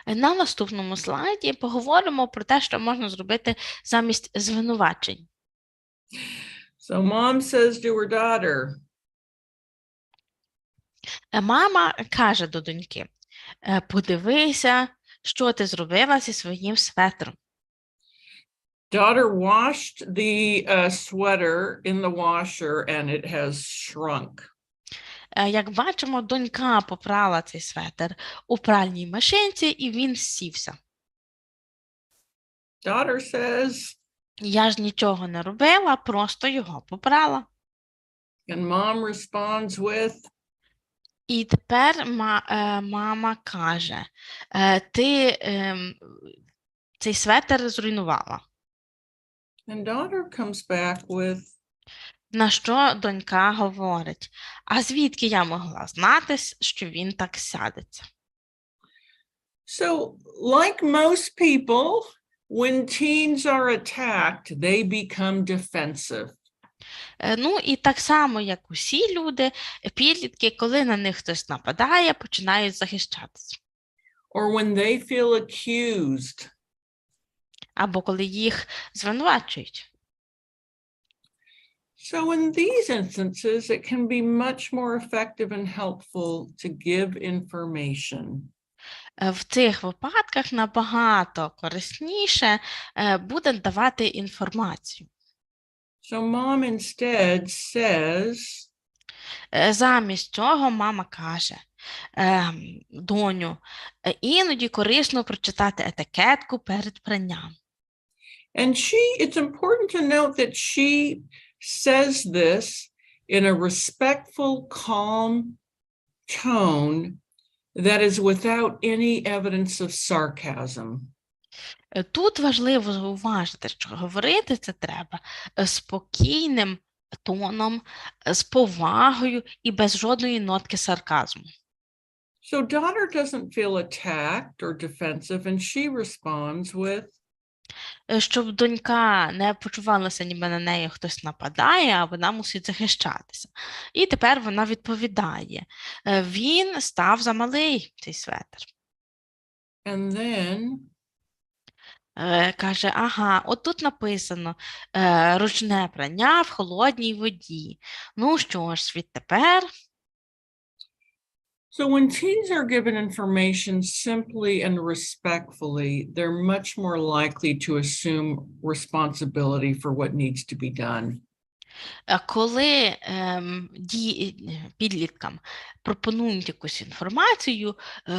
На наступному слайді поговоримо про те, що можна зробити замість звинувачень. so mom says to her daughter, Мама каже до доньки: подивися, що ти зробила зі своїм светром. daughter washed the sweater in the washer and it has shrunk. Як бачимо, донька попрала цей светр у пральній машинці, і він зсівся. Daughter says, Я ж нічого не робила, просто його попрала. and mom responds with, І тепер мама каже, ти цей светер зруйнувала. And daughter comes back with, На що донька говорить, а звідки я могла знати, що він так сядеться? so like most people, when teens are attacked, they become defensive. Ну і так само, як усі люди, підлітки, коли на них хтось нападає, починають захищатися. Or when they feel accused. Або коли їх звинувачують. So in these instances, it can be much more effective and helpful to give information. В цих випадках набагато корисніше буде давати інформацію. So mom instead says, Замість цього мама каже, доню, іноді корисно прочитати етикетку перед пранням. and it's important to note that she says this in a respectful, calm tone that is without any evidence of sarcasm. Тут важливо зауважити, що говорити це треба спокійним тоном, з повагою і без жодної нотки сарказму. So daughter doesn't feel attacked or defensive, and she responds with, Щоб донька не почувалася, ніби на неї хтось нападає, а вона мусить захищатися. І тепер вона відповідає, він став замалий, цей светр. and then Каже, ага, от тут написано ручне прання в холодній воді. Ну що ж, відтепер... So when teens are given information simply and respectfully, they're much more likely to assume responsibility for what needs to be done. Коли підліткам пропонують якусь інформацію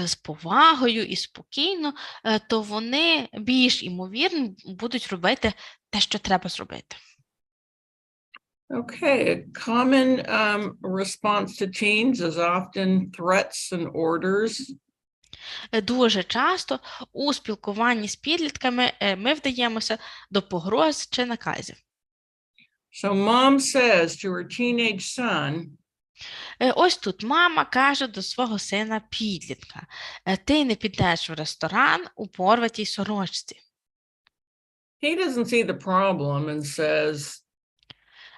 з повагою і спокійно, то вони більш ймовірно будуть робити те, що треба зробити. Okay, a common response to teens is often threats and orders. Дуже часто у спілкуванні з підлітками ми вдаємося до погроз чи наказів. So mom says to her teenage son, Ось тут мама каже до свого сина підлітка, ти не підеш в ресторан у порватій сорочці. he doesn't see the problem and says,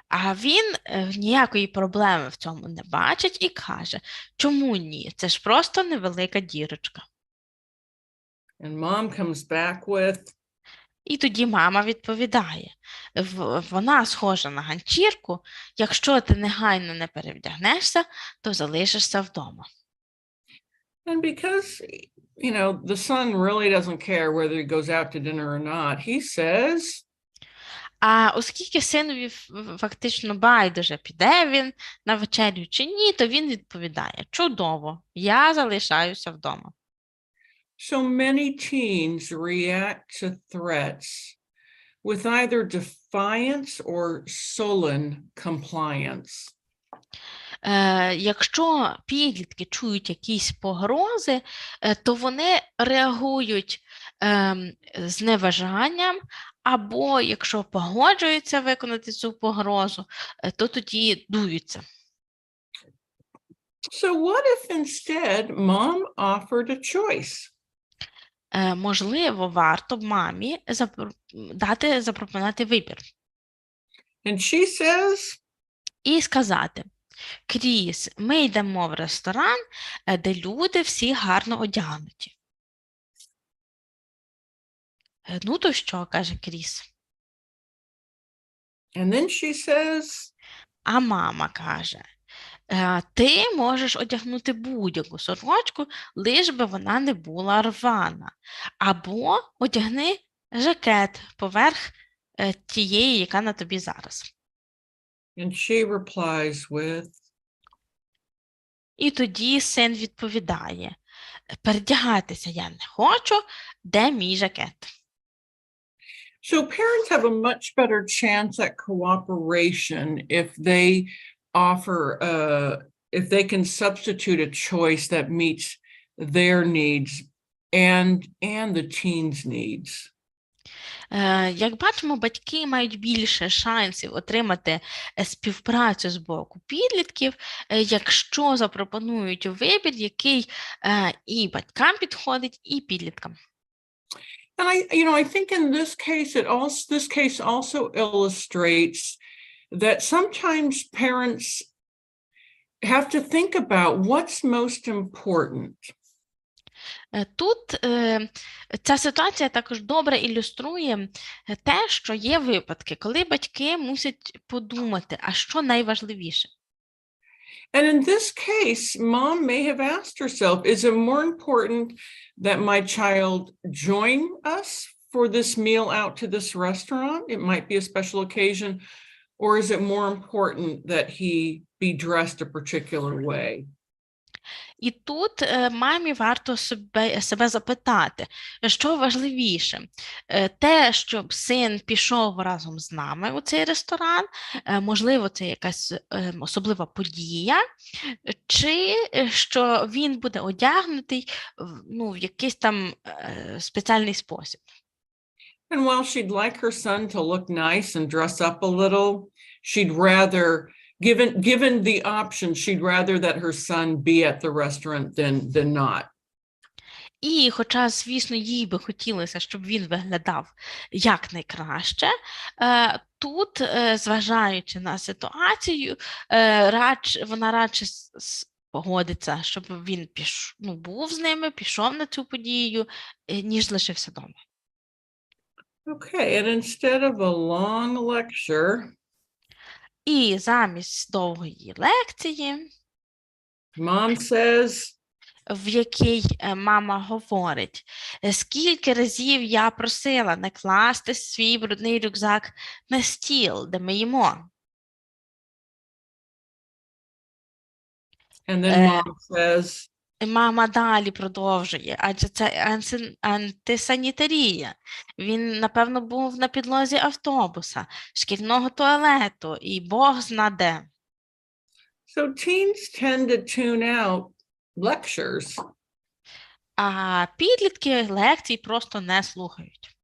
А він ніякої проблеми в цьому не бачить і каже, чому ні? Це ж просто невелика дірочка. and mom comes back with, І тоді мама відповідає, вона схожа на ганчірку, якщо ти негайно не перевдягнешся, то залишишся вдома. and because, the son really doesn't care whether he goes out to dinner or not, he says, А оскільки синові фактично байдуже, піде він на вечерю чи ні, то він відповідає, чудово, я залишаюся вдома. so many teens react to threats with either defiance or sullen compliance. Якщо підлітки чують якісь погрози, то вони реагують з неважанням, або якщо погоджуються виконати цю погрозу, то тоді дуються. So what if instead mom offered a choice? Можливо, варто б мамі запропонувати вибір. And she says, І сказати, Кріс, ми йдемо в ресторан, де люди всі гарно одягнуті. Ну то що, каже Кріс. and then she says, А мама каже, ти можеш одягнути будь-яку сорочку, лиш би вона не була рвана. Або одягни жакет поверх тієї, яка на тобі зараз. and she replies with, І тоді син відповідає, передягатися я не хочу, де мій жакет? so parents have a much better chance at cooperation if they offer if they can substitute a choice that meets their needs and the teen's needs. Як бачимо, батьки мають більше шансів отримати співпрацю з боку підлітків, якщо запропонують вибір, який і батькам підходить, і підліткам. And I think in this case also illustrates that sometimes parents have to think about what's most important. Тут ця ситуація також добре ілюструє те, що є випадки, коли батьки мусять подумати, а що найважливіше. And in this case, mom may have asked herself, is it more important that my child join us for this meal out to this restaurant? It might be a special occasion. Or is it more important that he be dressed a particular way? І тут мамі варто себе запитати, що важливіше? Те, щоб син пішов разом з нами у цей ресторан, можливо, це якась особлива подія, чи що він буде одягнутий в якийсь там спеціальний спосіб. And while she'd like her son to look nice and dress up a little, she'd rather, given the option, she'd rather that her son be at the restaurant than not. І хоча, звісно, їй би хотілося, щоб він виглядав якнайкраще, тут, зважаючи на ситуацію, вона радше погодиться, щоб він був з ними, пішов на цю подію, ніж лишився вдома. Okay, and instead of a long lecture, І замість довгої лекції, mom says, в якій мама говорить, скільки разів я просила не класти свій брудний рюкзак на стіл, де ми їмо. and then mom says, Мама далі продовжує, адже це антисанітарія. Він, напевно, був на підлозі автобуса, шкільного туалету і Бог зна де. so teens tend to tune out lectures. А підлітки лекцій просто не слухають.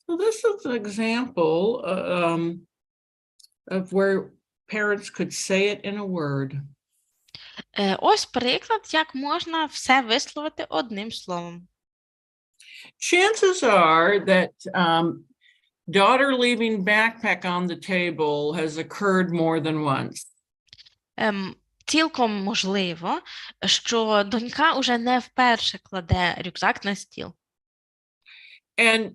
So this is an example of where parents could say it in a word. Ось приклад, як можна все висловити одним словом. Chances are that daughter leaving backpack on the table has occurred more than once. Цілком можливо, що донька уже не вперше кладе рюкзак на стіл. And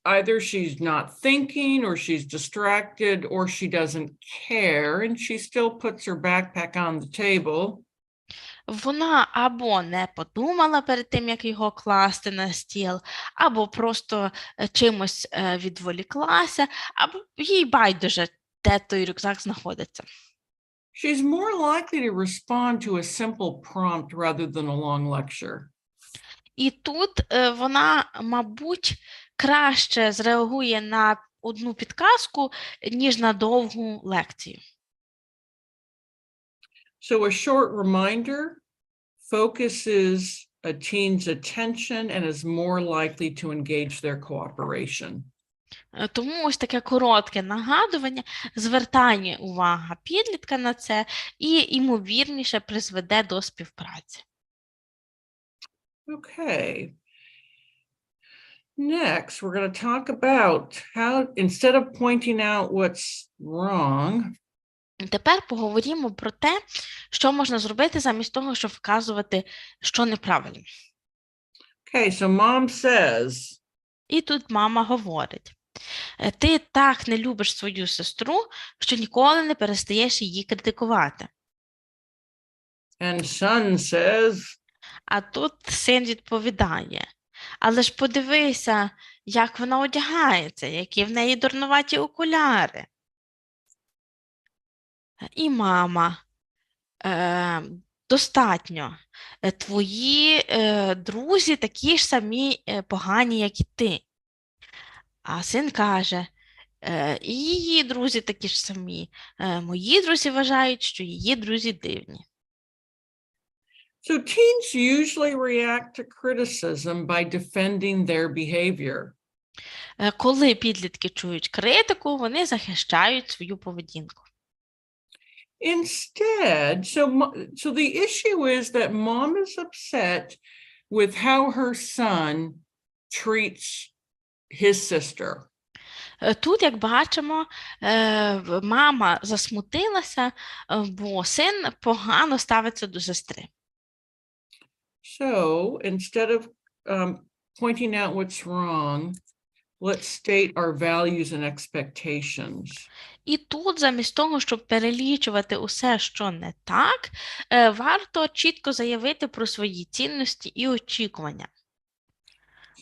either she's not thinking, or she's distracted, or she doesn't care, and she still puts her backpack on the table. Вона або не подумала перед тим, як його класти на стіл, або просто чимось відволіклася, або їй байдуже, де той рюкзак знаходиться. She's more likely to respond to a simple prompt rather than a long lecture. І тут вона, мабуть, краще зреагує на одну підказку, ніж на довгу лекцію. So a short reminder focuses a teen's attention and is more likely to engage their cooperation. Тому ось таке коротке нагадування звертає увагу підлітка на це і, ймовірніше, призведе до співпраці. Okay. Next, we're going to talk about how, instead of pointing out what's wrong, Тепер поговоримо про те, що можна зробити замість того, щоб вказувати, що неправильно. okay, so mom says, І тут мама говорить, ти так не любиш свою сестру, що ніколи не перестаєш її критикувати. and son says, А тут син відповідає, але ж подивися, як вона одягається, які в неї дурнуваті окуляри. І мама, достатньо, твої друзі такі ж самі погані, як і ти. А син каже, І її друзі такі ж самі. Мої друзі вважають, що її друзі дивні. So teens usually react to criticism by defending their behavior. Коли підлітки чують критику, вони захищають свою поведінку. Instead, so the issue is that mom is upset with how her son treats his sister. Тут, як бачимо, мама засмутилася, бо син погано ставиться до сестри. So instead of pointing out what's wrong, let's state our values and expectations. І тут, замість того, щоб перелічувати усе, що не так, варто чітко заявити про свої цінності і очікування.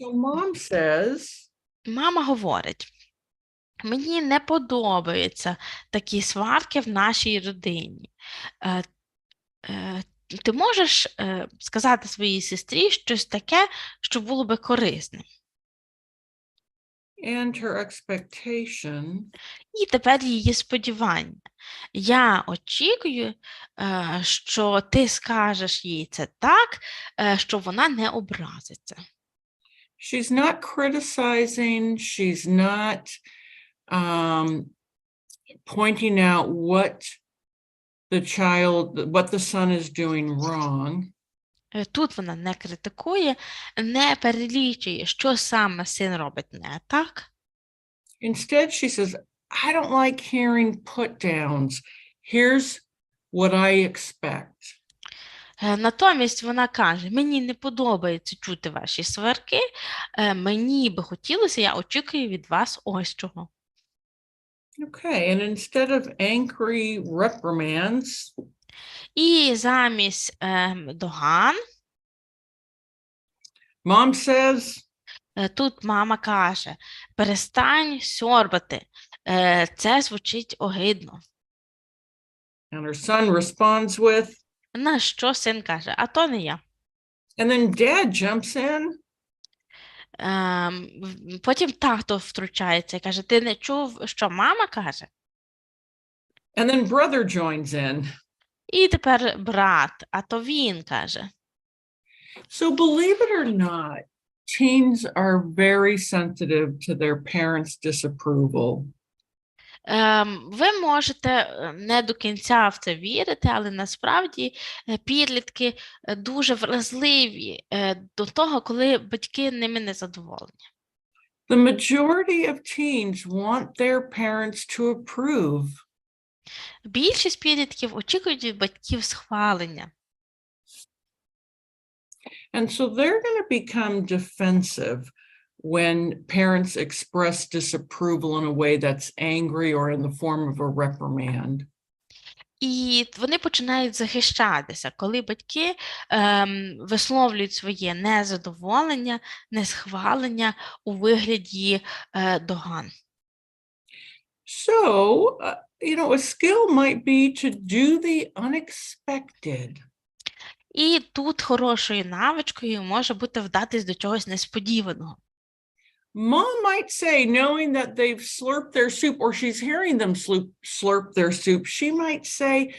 So mom says, Мама говорить, мені не подобаються такі сварки в нашій родині. Ти можеш сказати своїй сестрі щось таке, що було би корисним? and her expectation І тепер її сподівання. Я очікую, що ти скажеш їй це так, що вона не образиться. she's not criticizing, she's not pointing out what the son is doing wrong. Тут вона не критикує, не перелічує, що саме син робить не так. Instead, she says, I don't like hearing put-downs. Here's what I expect. Натомість вона каже, мені не подобається чути ваші сварки, мені би хотілося, я очікую від вас ось чого. Okay, and instead of angry reprimands, І замість доган, mom says, тут мама каже, перестань сьорбати, це звучить огидно. and her son responds with, На що син каже, а то не я. and then dad jumps in, Потім тато втручається і каже, ти не чув, що мама каже? and then brother joins in. І тепер брат, а то він каже. So believe it or not, teens are very sensitive to their parents' disapproval. Ви можете не до кінця в це вірити, але насправді підлітки дуже вразливі до того, коли батьки ними не задоволені. The majority of teens want their parents to approve. Більшість підлітків очікують від батьків схвалення. And so they're going to become defensive when parents express disapproval in a way that's angry or in the form of a reprimand. І вони починають захищатися, коли батьки висловлюють своє незадоволення, несхвалення у вигляді доган. So, a skill might be to do the unexpected. І тут хорошою навичкою може бути вдатись до чогось несподіваного. Mom might say, knowing that they've slurped their soup, or she's hearing them slurp their soup, she might say,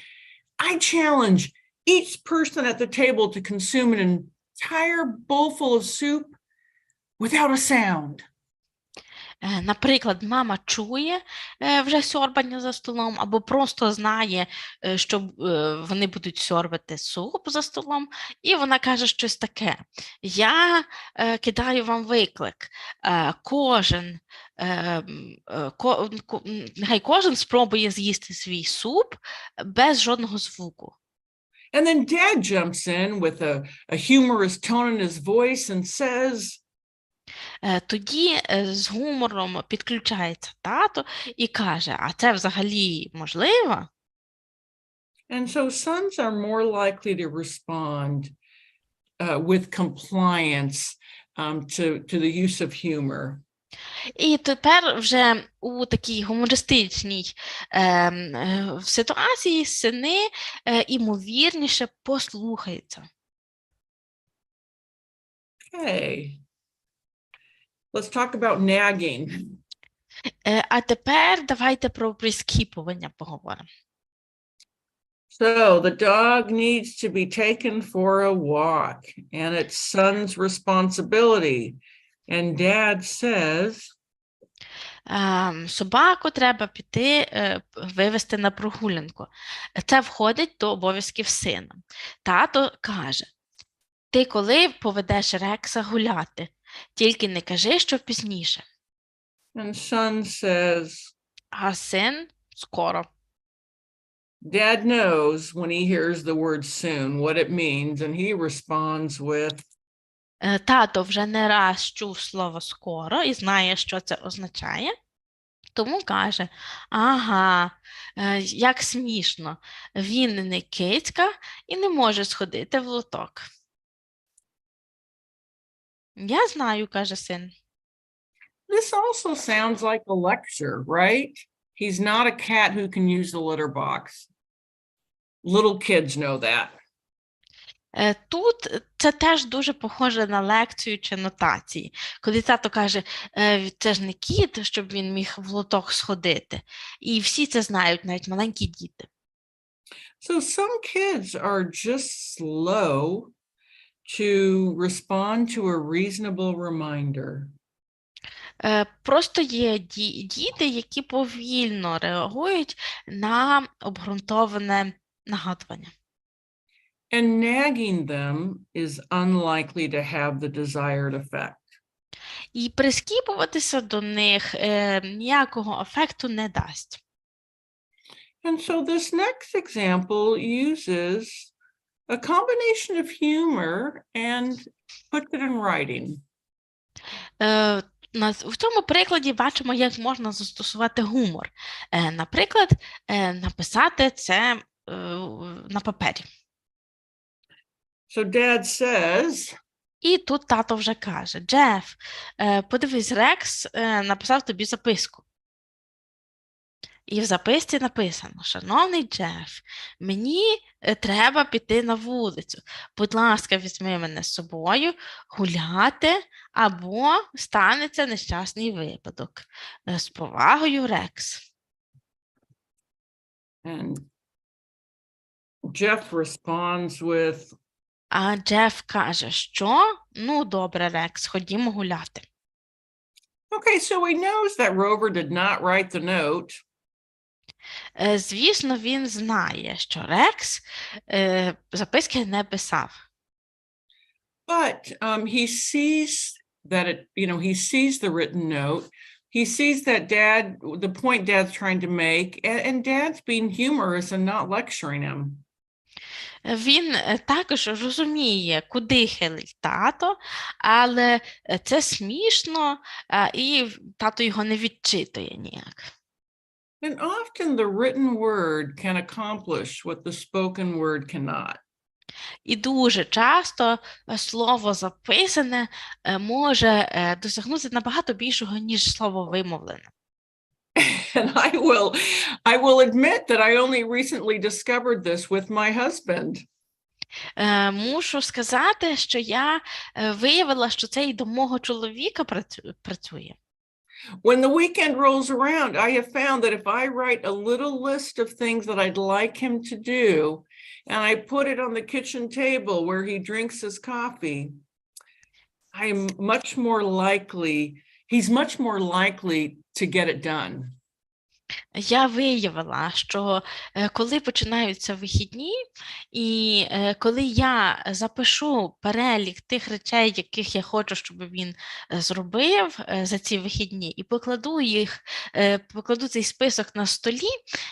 I challenge each person at the table to consume an entire bowl full of soup without a sound. Наприклад, мама чує вже сьорбання за столом, або просто знає, що вони будуть сьорбати суп за столом, і вона каже щось таке. Я кидаю вам виклик. Нехай кожен спробує з'їсти свій суп без жодного звуку. And then dad jumps in with a humorous tone in his voice and says, тоді з гумором підключається тато і каже, а це взагалі можливо? And so sons are more likely to respond with compliance to the use of humor. І тепер вже у такій гумористичній ситуації сини імовірніше послухаються. Okay. Let's talk about nagging. А тепер давайте про прискіпування поговоримо. So the dog needs to be taken for a walk, and it's son's responsibility. And dad says, Собаку треба піти вивести на прогулянку. Це входить до обов'язків сина. Тато каже, ти коли поведеш Рекса гуляти? Тільки не кажи, що пізніше. and son says, А син скоро. Dad knows when he hears the word soon what it means, and he responds with, Тато вже не раз чув слово скоро і знає, що це означає. Тому каже, ага, як смішно, він не кицька і не може сходити в лоток. Я знаю, каже син. This also sounds like a lecture, right? He's not a cat who can use the litter box. Little kids know that. Тут це теж дуже похоже на лекцію чи нотації. Коли тато каже, це ж не кіт, щоб він міг в лоток сходити. І всі це знають, навіть маленькі діти. So some kids are just slow to respond to a reasonable reminder. Просто є діти, які повільно реагують на обґрунтоване нагадування. And nagging them is unlikely to have the desired effect. І прискіпуватися до них ніякого ефекту не дасть. And so this next example uses a combination of humor and puts it in writing. В цьому прикладі бачимо, як можна застосувати гумор. Наприклад, написати це на папері. So dad says, І тут тато вже каже, Джеф, подивись, Рекс написав тобі записку. І в записці написано, шановний Джеф, мені треба піти на вулицю. Будь ласка, візьми мене з собою гуляти, або станеться нещасний випадок. З повагою, Рекс. and Jeff responds with, А Джеф каже, що? Ну, добре, Рекс, ходімо гуляти. okay, so he knows that Rover did not write the note. Звісно, він знає, що Рекс записки не писав. But he sees that he sees the written note. He sees that the point dad's trying to make, and dad's being humorous and not lecturing him. Він також розуміє, куди хилить тато, але це смішно, і тато його не відчитує ніяк. And often the written word can accomplish what the spoken word cannot. І дуже часто слово записане може досягнути набагато більшого, ніж слово вимовлене. And I will admit that I only recently discovered this with my husband. Мушу сказати, що я виявила, що це і до мого чоловіка працює. When the weekend rolls around, I have found that if I write a little list of things that I'd like him to do, and I put it on the kitchen table where he drinks his coffee, he's much more likely to get it done. Я виявила, що коли починаються вихідні, і коли я запишу перелік тих речей, яких я хочу, щоб він зробив за ці вихідні, і покладу цей список на столі,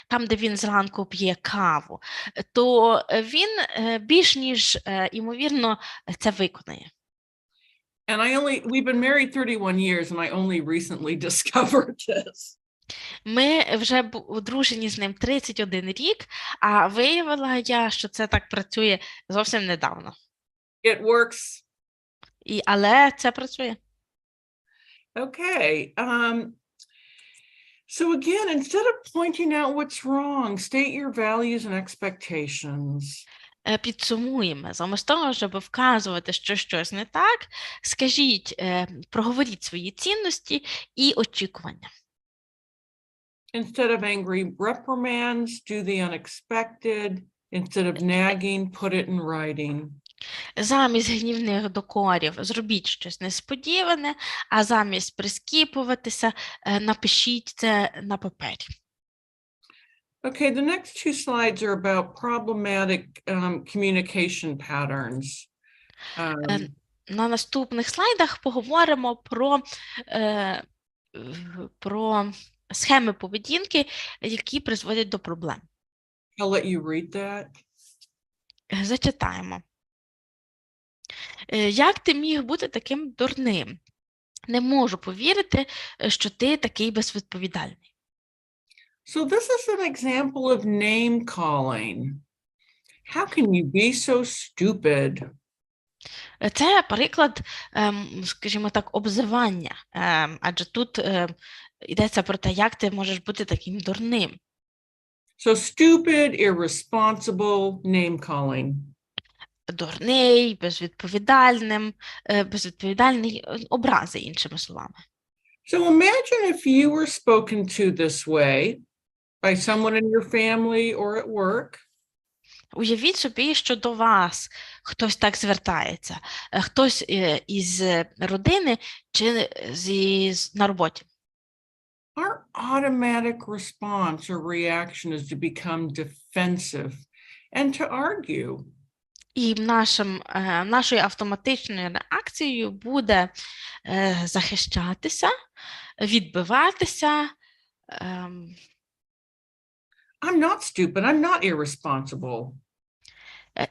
там, де він зранку п'є каву, то він більш ніж, ймовірно, це виконає. And we've been married 31 years, and I only recently discovered this. Ми вже одружені з ним 31 рік, а виявила я, що це так працює зовсім недавно. It works. Але це працює. Okay. So again, instead of pointing out what's wrong, state your values and expectations. Підсумуємо. Замість того, щоб вказувати, що щось не так, скажіть, проговоріть свої цінності і очікування. Instead of angry reprimands, do the unexpected. Instead of nagging, put it in writing. Замість гнівних докорів зробіть щось несподіване, а замість прискіпуватися, напишіть це на папері. Okay, the next two slides are about problematic communication patterns. На наступних слайдах поговоримо про схеми поведінки, які призводять до проблем. I'll let you read that. Зачитаємо. Як ти міг бути таким дурним? Не можу повірити, що ти такий безвідповідальний. So this is an example of name calling. How can you be so stupid? Це приклад, скажімо так, обзивання, адже тут йдеться про те, як ти можеш бути таким дурним. So stupid, irresponsible, name calling. Дурний, безвідповідальний, образи, іншими словами. So imagine if you were spoken to this way by someone in your family or at work. Уявіть собі, що до вас хтось так звертається, хтось із родини чи на роботі. Our automatic response or reaction is to become defensive and to argue. І нашою автоматичною реакцією буде захищатися, відбиватися. I'm not stupid, I'm not irresponsible.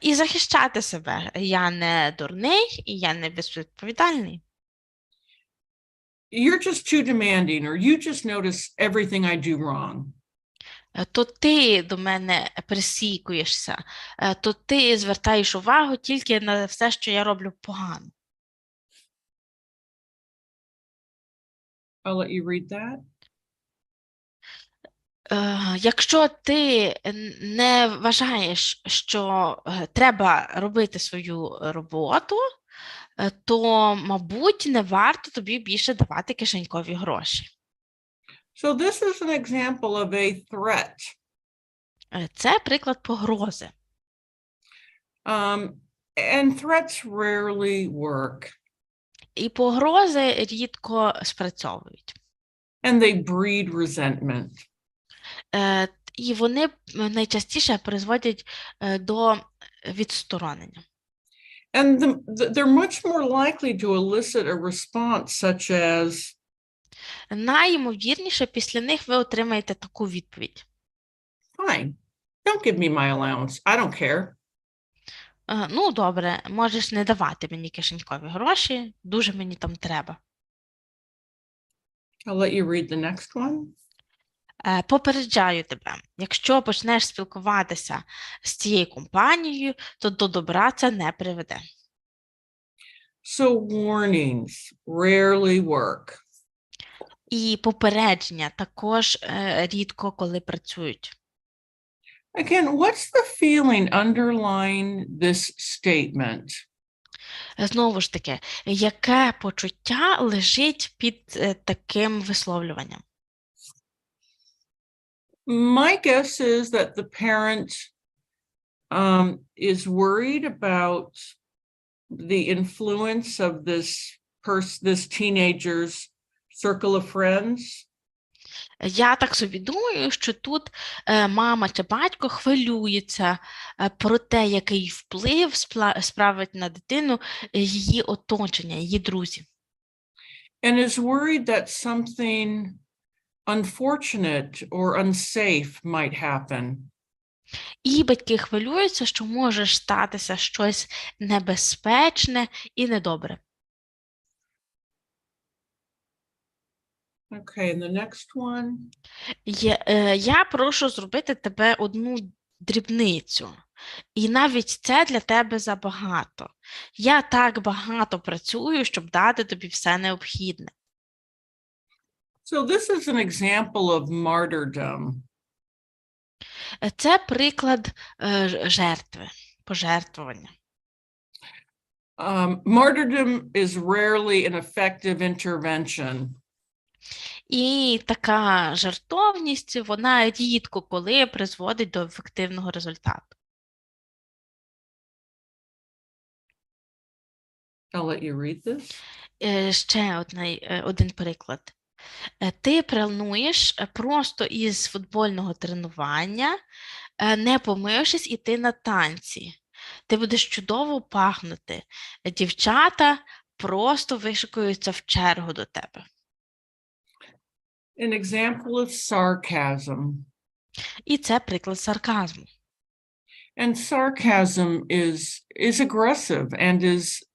І захищати себе. Я не дурний, і я не безвідповідальний. You're just too demanding, or you just notice everything I do wrong. То ти до мене присікуєшся, то ти звертаєш увагу тільки на все, що я роблю погано. I'll let you read that. Якщо ти не вважаєш, що треба робити свою роботу, то, мабуть, не варто тобі більше давати кишенькові гроші. So this is an example of a threat. Це приклад погрози. And threats rarely work. І погрози рідко спрацьовують. And they breed resentment. І вони найчастіше призводять до відсторонення. And they're much more likely to elicit a response such as, Найімовірніше, після них ви отримаєте таку відповідь. fine, don't give me my allowance, I don't care. Ну, добре, можеш не давати мені кишенькові гроші, дуже мені там треба. I'll let you read the next one. Попереджаю тебе, якщо почнеш спілкуватися з цією компанією, то до добра це не приведе. So warnings rarely work. І попередження також рідко коли працюють. Again, what's the feeling underlying this statement? Знову ж таки, яке почуття лежить під таким висловлюванням? My guess is that the parent is worried about the influence of this teenager's circle of friends. Я так собі думаю, що тут мама чи батько хвилюється про те, який вплив справить на дитину її оточення, її друзі. And is worried that something unfortunate or unsafe might happen. І батьки хвилюються, що може статися щось небезпечне і недобре. Okay, and the next one. Я прошу зробити тебе одну дрібницю. І навіть це для тебе забагато. Я так багато працюю, щоб дати тобі все необхідне. So this is an example of martyrdom. Це приклад жертви, пожертвування. Martyrdom is rarely an effective intervention. І така жартовність, вона рідко коли призводить до ефективного результату. I'll let you read this. Ще один приклад. Ти плануєш просто із футбольного тренування, не помившись, іти на танці. Ти будеш чудово пахнути. Дівчата просто вишикуються в чергу до тебе. An example of sarcasm. І це приклад сарказму. And sarcasm is aggressive and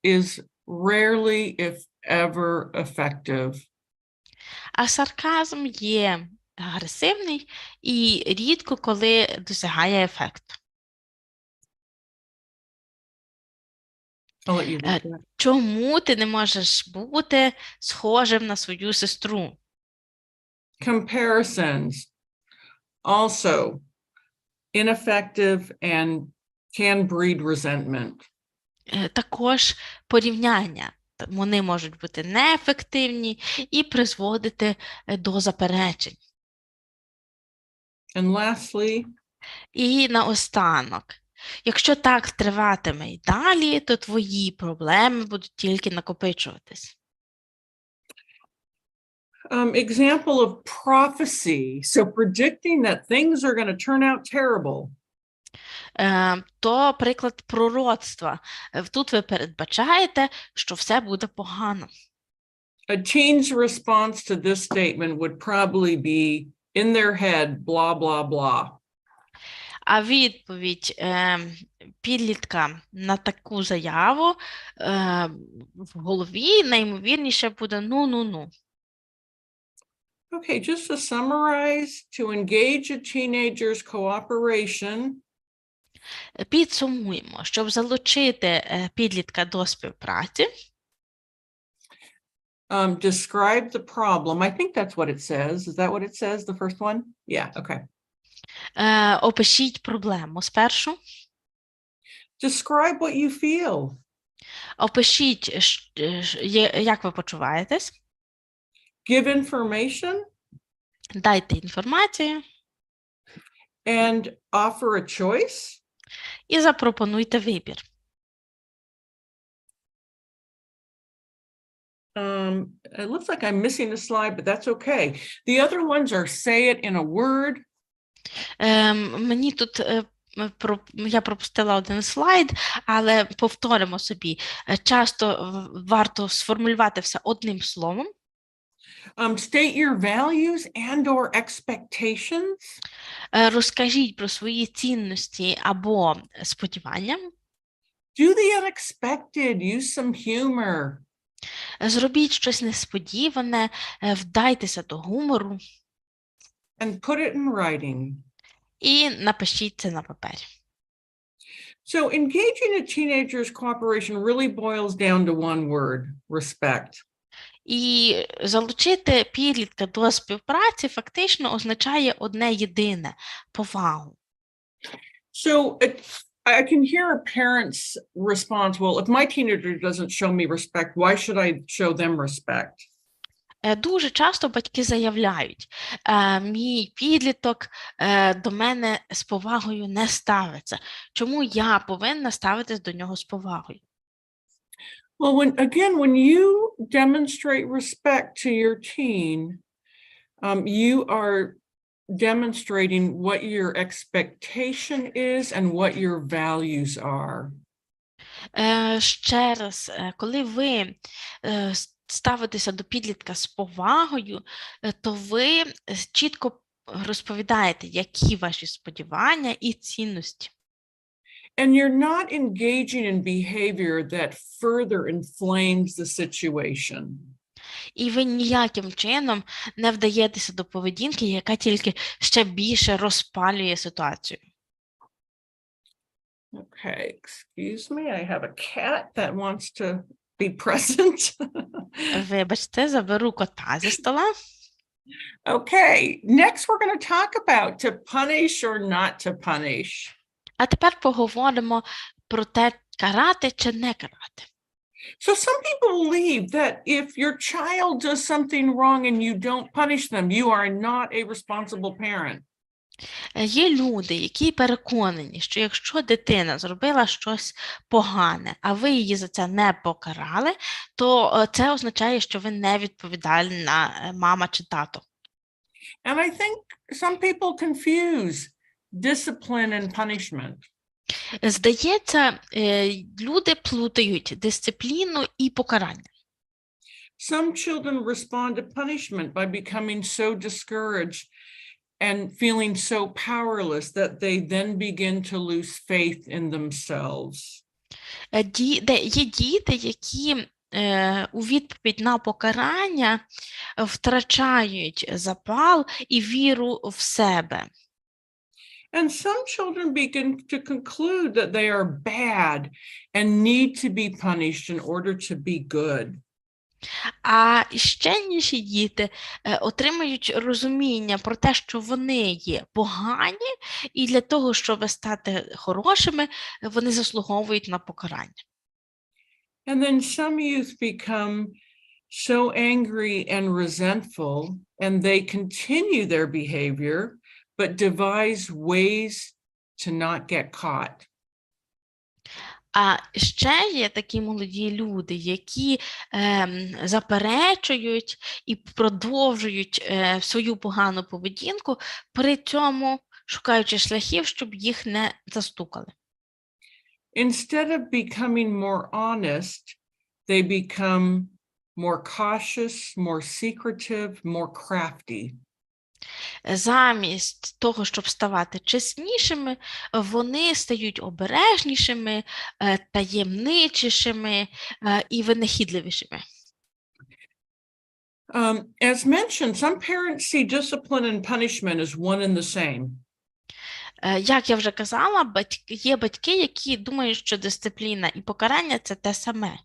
is rarely, if ever, effective. А сарказм є агресивний і рідко коли досягає ефекту. I'll let you read that. Чому ти не можеш бути схожим на свою сестру? Comparisons, also ineffective and can breed resentment. Також порівняння. Вони можуть бути неефективні і призводити до заперечень. And lastly, І наостанок, якщо так триватиме і далі, то твої проблеми будуть тільки накопичуватись. example of prophecy. So predicting that things are going to turn out terrible. То приклад пророцтва. Тут ви передбачаєте, що все буде погано. A teen's response to this statement would probably be in their head, blah, blah, blah. А відповідь підлітка на таку заяву в голові найімовірніше буде ну-ну-ну. Okay, just to summarize, to engage a teenager's cooperation. Підсумуємо, щоб залучити підлітка до співпраці. Describe the problem. I think that's what it says. Is that what it says, the first one? Yeah, okay. Опишіть проблему спершу. Describe what you feel. Опишіть, як ви почуваєтесь. Give information. Дайте інформацію. And offer a choice. І запропонуйте вибір. It looks like I'm missing a slide, but that's okay. The other ones are say it in a word. Мені тут, я пропустила один слайд, але повторимо собі. Часто варто сформулювати все одним словом. State your values and or expectations. Розкажіть про свої цінності або сподівання. Do the unexpected, use some humor. Зробіть щось несподіване, вдайтеся до гумору. And put it in writing. І напишіть це на папері. So engaging a teenager's cooperation really boils down to one word, respect. І залучити підлітка до співпраці фактично означає одне єдине – повагу. So I can hear a parent's response, well, if my teenager doesn't show me respect, why should I show them respect? Дуже часто батьки заявляють, мій підліток до мене з повагою не ставиться. Чому я повинна ставитись до нього з повагою? Well, when you demonstrate respect to your teen, you are demonstrating what your expectation is and what your values are. Ще раз, коли ви ставитеся до підлітка з повагою, то ви чітко розповідаєте, які ваші сподівання і цінності. And you're not engaging in behavior that further inflames the situation. І ви ніяким чином не вдаєтеся до поведінки, яка тільки ще більше розпалює ситуацію. Okay, excuse me, I have a cat that wants to be present. Вибачте, заберу кота зі стола. Okay, next we're going to talk about to punish or not to punish. А тепер поговоримо про те, карати чи не карати. So some people believe that if your child does something wrong and you don't punish them, you are not a responsible parent. Є люди, які переконані, що якщо дитина зробила щось погане, а ви її за це не покарали, то це означає, що ви не відповідальна мама чи тато. And I think some people confuse discipline and punishment. Здається, люди плутають дисципліну і покарання. Some children respond to punishment by becoming so discouraged and feeling so powerless that they then begin to lose faith in themselves. Є діти, які у відповідь на покарання втрачають запал і віру в себе. And some children begin to conclude that they are bad and need to be punished in order to be good. А ще інші діти отримують розуміння про те, що вони є погані, і для того, щоб стати хорошими, вони заслуговують на покарання. And then some youth become so angry and resentful, and they continue their behavior, but devise ways to not get caught. А ще є такі молоді люди, які заперечують і продовжують свою погану поведінку, при цьому шукаючи шляхів, щоб їх не застукали. Instead of becoming more honest, they become more cautious, more secretive, more crafty. Замість того, щоб ставати чеснішими, вони стають обережнішими, таємничішими і винахідливішими. As mentioned, some parents see discipline and punishment as one and the same. Як я вже казала, є батьки, які думають, що дисципліна і покарання – це те саме.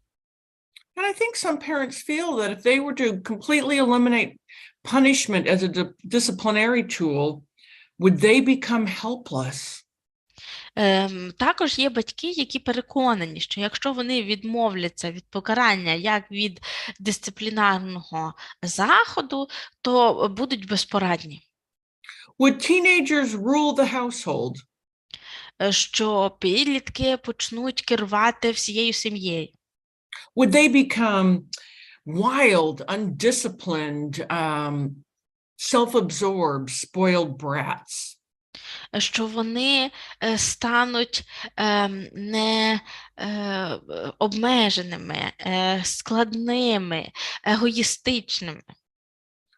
And I think some parents feel that if they were to completely eliminate punishment as a disciplinary tool, would they become helpless? Також є батьки, які переконані, що якщо вони відмовляться від покарання як від дисциплінарного заходу, то будуть безпорадні. Would teenagers rule the household? Що підлітки почнуть керувати всією сім'єю. Would they become wild, undisciplined, self-absorbed, spoiled brats? Що вони стануть обмеженими, складними, егоїстичними.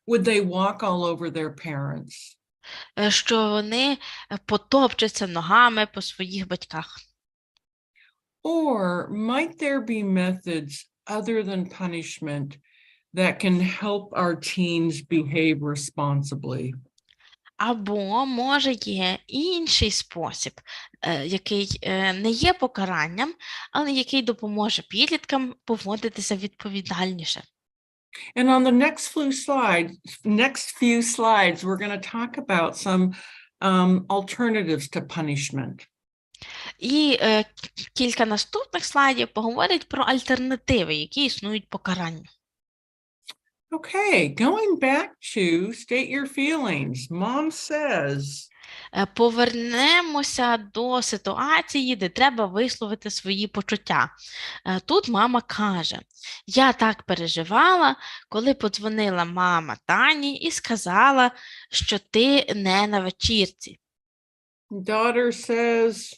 Would they walk all over their parents? Що вони потопчаться ногами по своїх батьках. Or might there be methods other than punishment that can help our teens behave responsibly? Або, може, є інший спосіб, який не є покаранням, але який допоможе підліткам поводитися відповідальніше. And on the next few slides, we're going to talk about some alternatives to punishment. І кілька наступних слайдів поговорять про альтернативи, які існують покаранню. Okay, going back to state your feelings. Mom says. Повернемося до ситуації, де треба висловити свої почуття. Тут мама каже: я так переживала, коли подзвонила мама Тані і сказала, що ти не на вечірці. Daughter says.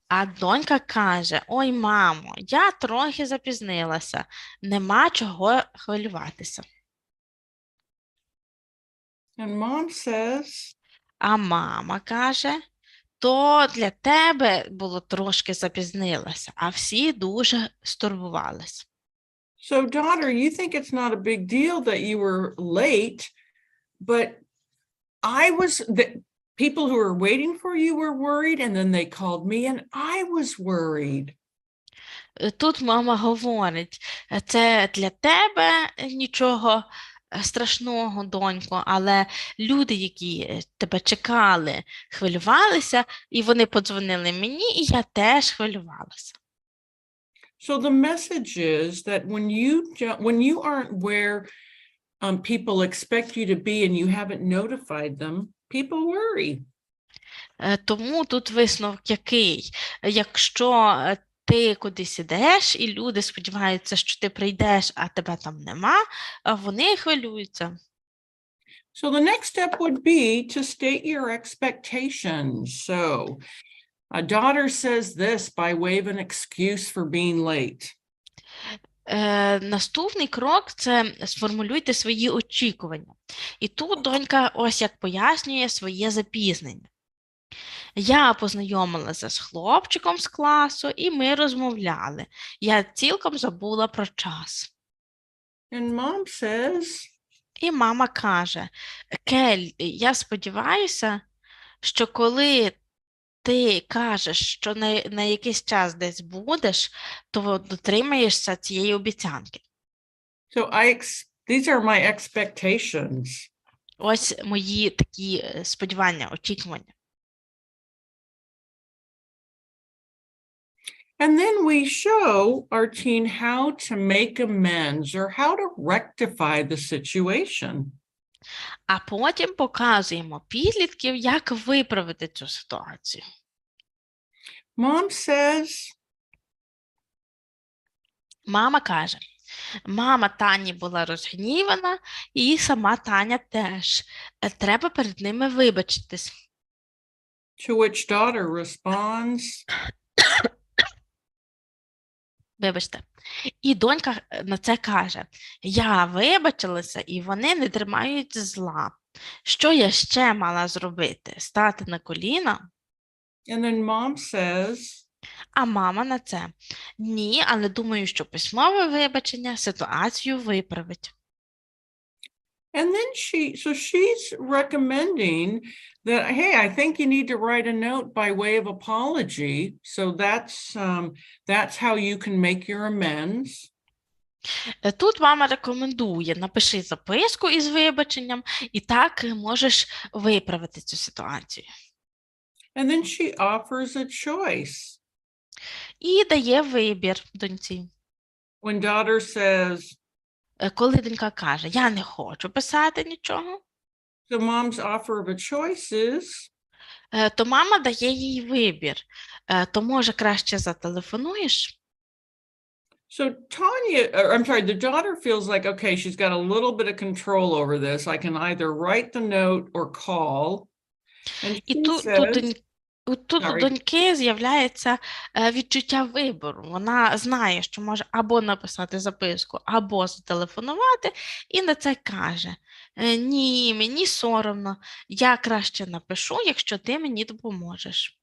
А донька каже: ой, мамо, я трохи запізнилася, нема чого хвилюватися. And mom says. А мама каже: то для тебе було трошки запізнилася, а всі дуже стурбувалися. So, daughter, you think it's not a big deal that you were late, but the people who were waiting for you were worried, and then they called me, and I was worried. Тут мама говорить: це для тебе нічого страшного, донько, але люди, які тебе чекали, хвилювалися, і вони подзвонили мені, і я теж хвилювалася. So the message is that when you aren't where people expect you to be and you haven't notified them, people worry. Тому тут висновок який? Якщо ти кудись ідеш, і люди сподіваються, що ти прийдеш, а тебе там нема, вони хвилюються. So the next step would be to state your expectations. So a daughter says this by way of an excuse for being late. Наступний крок – це сформулюйте свої очікування. І тут донька ось як пояснює своє запізнення. Я познайомилася з хлопчиком з класу, і ми розмовляли. Я цілком забула про час. And mom says, І мама каже, Кель, я сподіваюся, що коли ти кажеш, що на якийсь час десь будеш, то дотримаєшся цієї обіцянки. so these are my expectations. Ось мої такі сподівання, очікування. And then we show our teen how to make amends or how to rectify the situation. А потім показуємо підлітків, як виправити цю ситуацію. Mom says, Мама каже, мама Тані була розгнівана, і сама Таня теж. Треба перед ними вибачитись. to which daughter responds, Вибачте. І донька на це каже, я вибачилася, і вони не тримають зла. Що я ще мала зробити? Стати на коліна? and then mom says, А мама на це, ні, але думаю, що письмове вибачення ситуацію виправить. and then she's recommending that, hey, I think you need to write a note by way of apology. So that's how you can make your amends. Тут мама рекомендує, напиши записку із вибаченням, і так можеш виправити цю ситуацію. And then she offers a choice. І дає вибір доньці. When daughter says, Коли донька каже, я не хочу писати нічого, the mom's offer of a choice is, то мама дає їй вибір. То, може, краще зателефонуєш? so the daughter feels like, okay, she's got a little bit of control over this. I can either write the note or call. And І she тут says, у Sorry. доньки з'являється відчуття вибору. Вона знає, що може або написати записку, або зателефонувати, і на це каже, ні, мені соромно, я краще напишу, якщо ти мені допоможеш.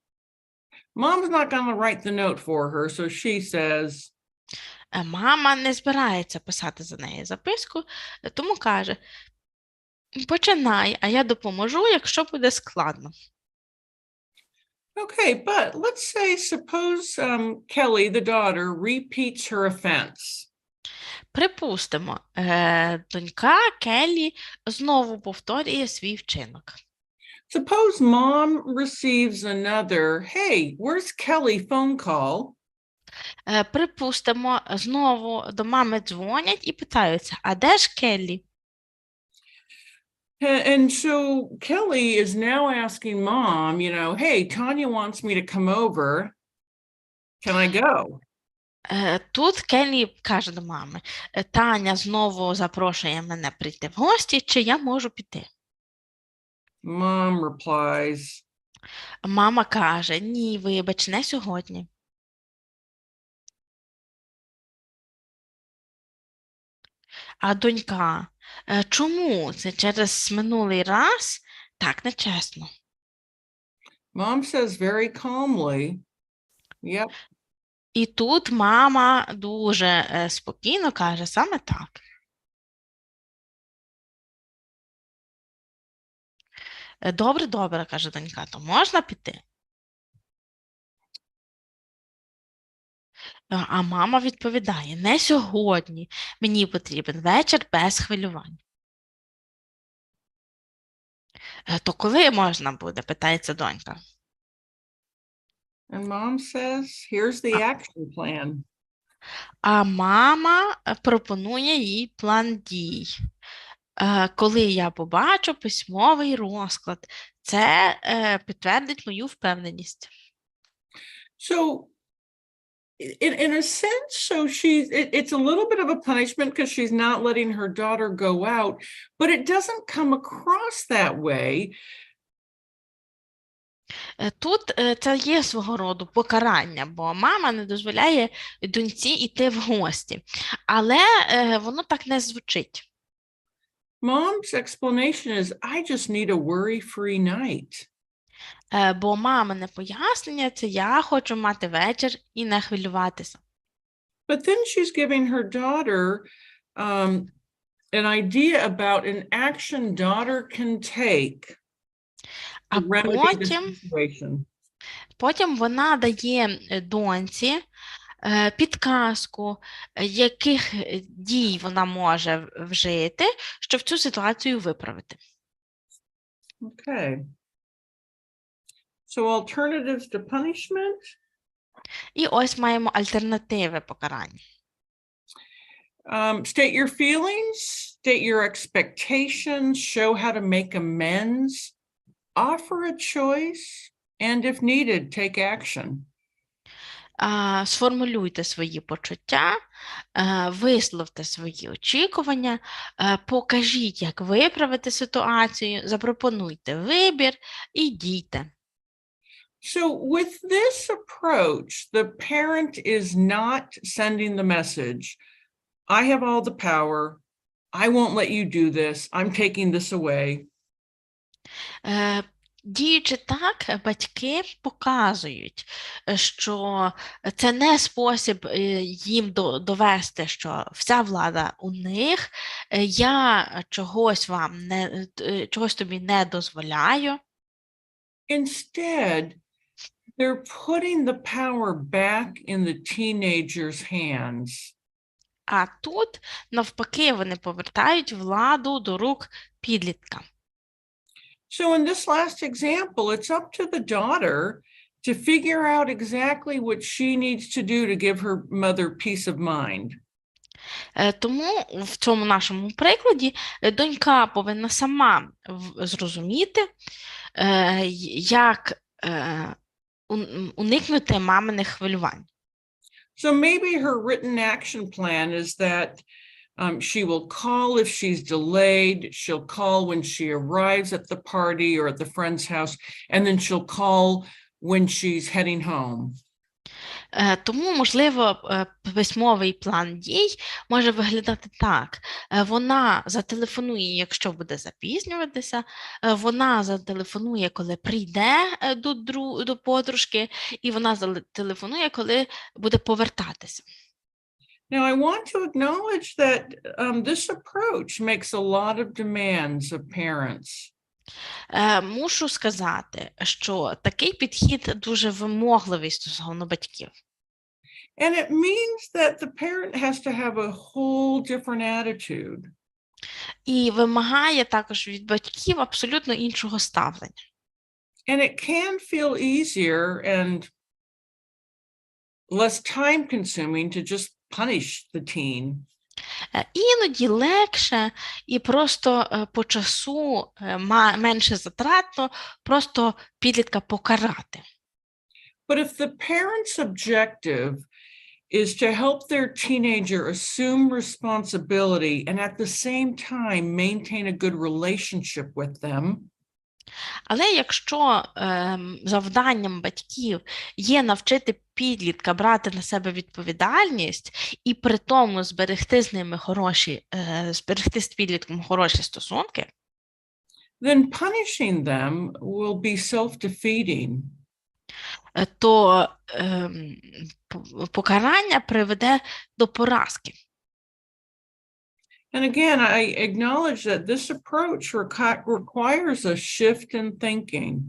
mom's not going to write the note for her, so she says, Мама не збирається писати за неї записку, тому каже, починай, а я допоможу, якщо буде складно. okay, but let's say, suppose Kelly, the daughter, repeats her offense. Припустимо, донька Келлі знову повторює свій вчинок. Suppose mom receives another, hey, where's Kelly phone call? Припустимо, знову до мами дзвонять і питаються, а де ж Келлі? And so Kelly is now asking mom, hey, Tanya wants me to come over. Can I go? Тут Келлі каже до мами, Таня знову запрошує мене прийти в гості, чи я можу піти? Mom replies, Мама каже, ні, вибач, не сьогодні. А донька, чому? Це через минулий раз? Так нечесно. mom says very calmly, yep. І тут мама дуже спокійно каже, саме так. Добре, добре, каже донька, то можна піти? А мама відповідає, не сьогодні, мені потрібен вечір без хвилювань. То коли можна буде, питається донька. And mom says, here's the action plan. А мама пропонує їй план дій. Коли я побачу письмовий розклад, це підтвердить мою впевненість. So in a sense, so it's a little bit of a punishment because she's not letting her daughter go out, but it doesn't come across that way. Тут це є свого роду покарання, бо мама не дозволяє доньці йти в гості. Але воно так не звучить. Mom's explanation is, I just need a worry-free night. Бо мамине пояснення – це я хочу мати вечір і не хвилюватися. But then she's giving her daughter an idea about an action daughter can take А to remedy the situation. потім вона дає доньці підказку, яких дій вона може вжити, щоб цю ситуацію виправити. Okay. So alternatives to punishment. І ось маємо альтернативи покарання. State your feelings, state your expectations, show how to make amends, offer a choice, and if needed, take action. Сформулюйте свої почуття, висловте свої очікування, покажіть, як виправити ситуацію, запропонуйте вибір і дійте. So with this approach, the parent is not sending the message, I have all the power, I won't let you do this, I'm taking this away. Діючи так, батьки показують, що це не спосіб їм довести, що вся влада у них, я чогось тобі не дозволяю. Instead, they're putting the power back in the teenager's hands. А тут, навпаки, вони повертають владу до рук підлітка. So in this last example, it's up to the daughter to figure out exactly what she needs to do to give her mother peace of mind. Тому в цьому нашому прикладі донька повинна сама зрозуміти, як уникнути маминих хвилювань. So maybe her written action plan is that she will call if she's delayed, she'll call when she arrives at the party or at the friend's house, and then she'll call when she's heading home. Тому, можливо, письмовий план дій може виглядати так. Вона зателефонує, якщо буде запізнюватися, вона зателефонує, коли прийде до подружки, і вона зателефонує, коли буде повертатися. Now, I want to acknowledge that this approach makes a lot of demands of parents. Мушу сказати, що такий підхід дуже вимогливий стосовно батьків. And it means that the parent has to have a whole different attitude. І вимагає також від батьків абсолютно іншого ставлення. And it can feel easier and less time-consuming to just punish the teen. Іноді легше і просто по часу менше затратно просто підлітка покарати. But if the parent's objective is to help their teenager assume responsibility and at the same time maintain a good relationship with them, Але якщо завданням батьків є навчити підлітка брати на себе відповідальність і при тому зберегти з підлітком хороші стосунки, then punishing them will be self-defeating. то покарання приведе до поразки. And again, I acknowledge that this approach requires a shift in thinking.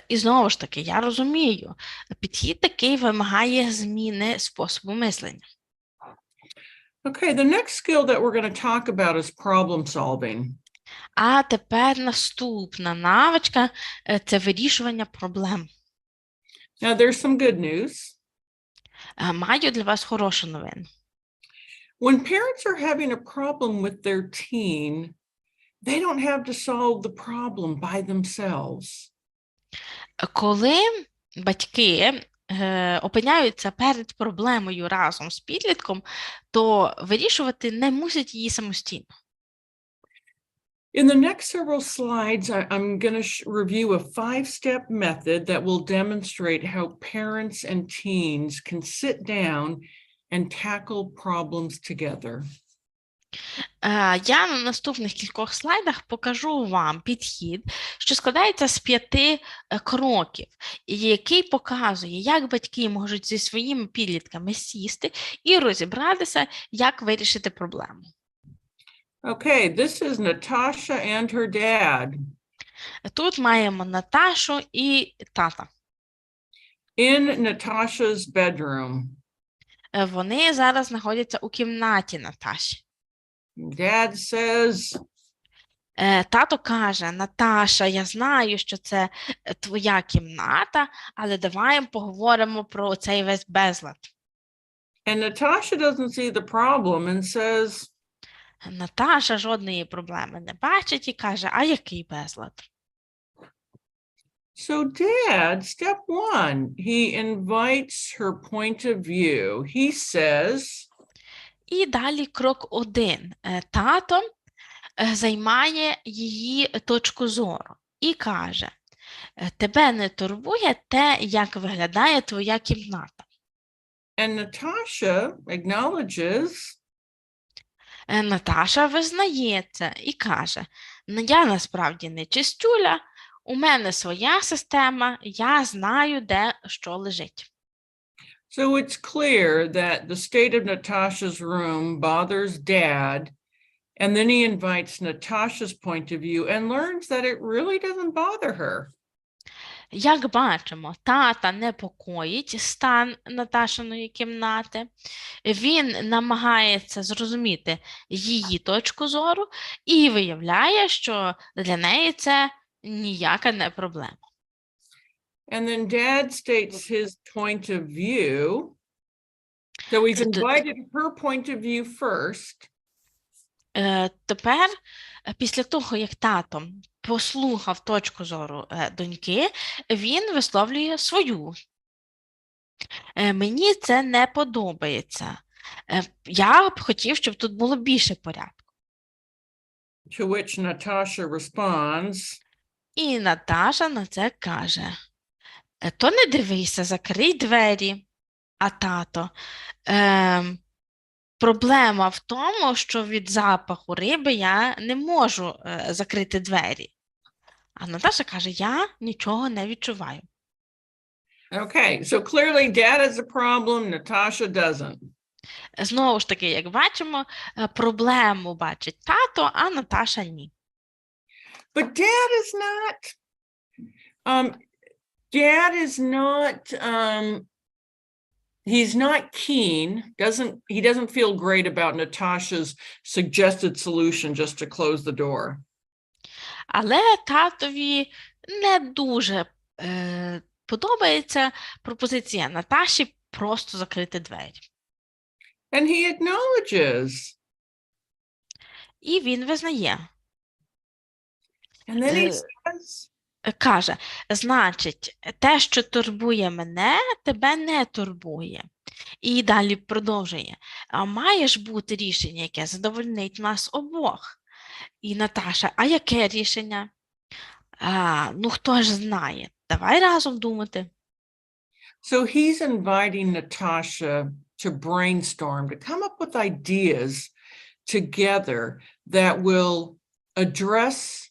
І знову ж таки, я розумію, підхід такий вимагає зміни способу мислення. Okay, the next skill that we're going to talk about is problem solving. А тепер наступна навичка – це вирішування проблем. Now, there's some good news. Маю для вас хорошу новину. When parents are having a problem with their teen, they don't have to solve the problem by themselves. Коли батьки опиняються перед проблемою разом з підлітком, то вирішувати не мусять її самостійно. In the next several slides, I'm going to review a 5-step method that will demonstrate how parents and teens can sit down and tackle problems together. Я на наступних кількох слайдах покажу вам підхід, що складається з 5 кроків, який показує, як батьки можуть зі своїми підлітками сісти і розібратися, як вирішити проблему. Okay, this is Natasha and her dad. Тут маємо Наташу і тата. In Natasha's bedroom. Вони зараз знаходяться у кімнаті Наташі. Dad says, Тато каже: Наташа, я знаю, що це твоя кімната, але давай поговоримо про цей весь безлад. and Natasha doesn't see the problem and says, Наташа жодної проблеми не бачить і каже: а який безлад? so Dad, step 1, he invites her point of view. He says, І далі крок 1. Тато займає її точку зору і каже: тебе не турбує те, як виглядає твоя кімната. and Natasha acknowledges, Наташа визнає це і каже: я насправді не чистюля, у мене своя система, я знаю, де що лежить. so it's clear that the state of Natasha's room bothers Dad, and then he invites Natasha's point of view and learns that it really doesn't bother her. Як бачимо, тата непокоїть стан Наташиної кімнати, він намагається зрозуміти її точку зору і виявляє, що для неї це ніяка не проблема. And then Dad states his point of view. So we've invited her point of view first. Тепер, після того, як тато послухав точку зору доньки, він висловлює свою. Мені це не подобається. Я б хотів, щоб тут було більше порядку. To which Natasha responds, І Наташа на це каже: то не дивися, закрий двері. А тато: проблема в тому, що від запаху риби я не можу закрити двері. А Наташа каже: я нічого не відчуваю. okay, so clearly Dad has a problem, Natasha doesn't. Знову ж таки, як бачимо, проблему бачить тато, а Наташа ні. But Dad he's not keen, he doesn't feel great about Natasha's suggested solution just to close the door. Але татові не дуже подобається пропозиція Наташі просто закрити двері. And he acknowledges. І він визнає. And then he says, Каже: значить, те, що турбує мене, тебе не турбує. І далі продовжує: а має ж бути рішення, яке задовольнить нас обох. І Наташа: а яке рішення? Ну, хто ж знає. Давай разом думати. so he's inviting Natasha to brainstorm, to come up with ideas together that will address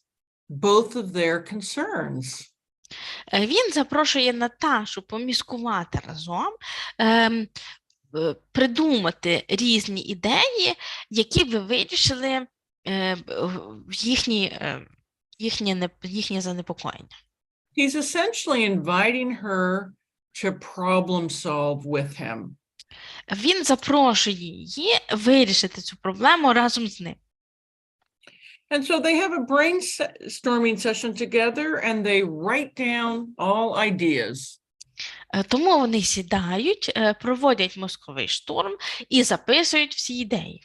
both of their concerns. Він запрошує Наташу поміскувати разом, придумати різні ідеї, які би вирішили їхнє занепокоєння. He's essentially inviting her to problem solve with him. Він запрошує її вирішити цю проблему разом з ним. And so they have a brainstorming session together and they write down all ideas. Тому вони сідають, проводять мозковий штурм і записують всі ідеї.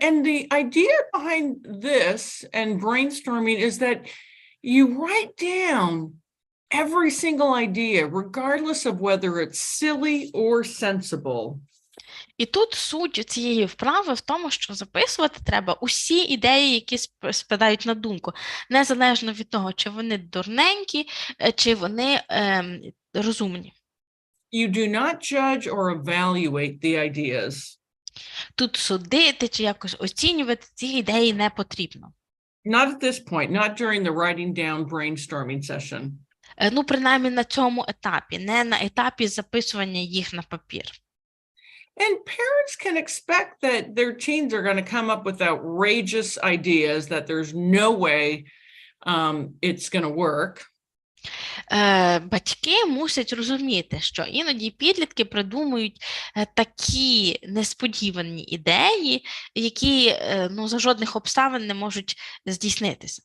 And the idea behind this and brainstorming is that you write down every single idea, regardless of whether it's silly or sensible. І тут суть цієї вправи в тому, що записувати треба усі ідеї, які спадають на думку, незалежно від того, чи вони дурненькі, чи вони розумні. You do not judge or evaluate the ideas. Тут судити чи якось оцінювати ці ідеї не потрібно. Not at this point, not during the writing down brainstorming session. Ну, принаймні на цьому етапі, не на етапі записування їх на папір. And parents can expect that their teens are going to come up with outrageous ideas that there's no way it's going to work. Батьки мусять розуміти, що іноді підлітки придумують такі несподівані ідеї, які за жодних обставин не можуть здійснитися.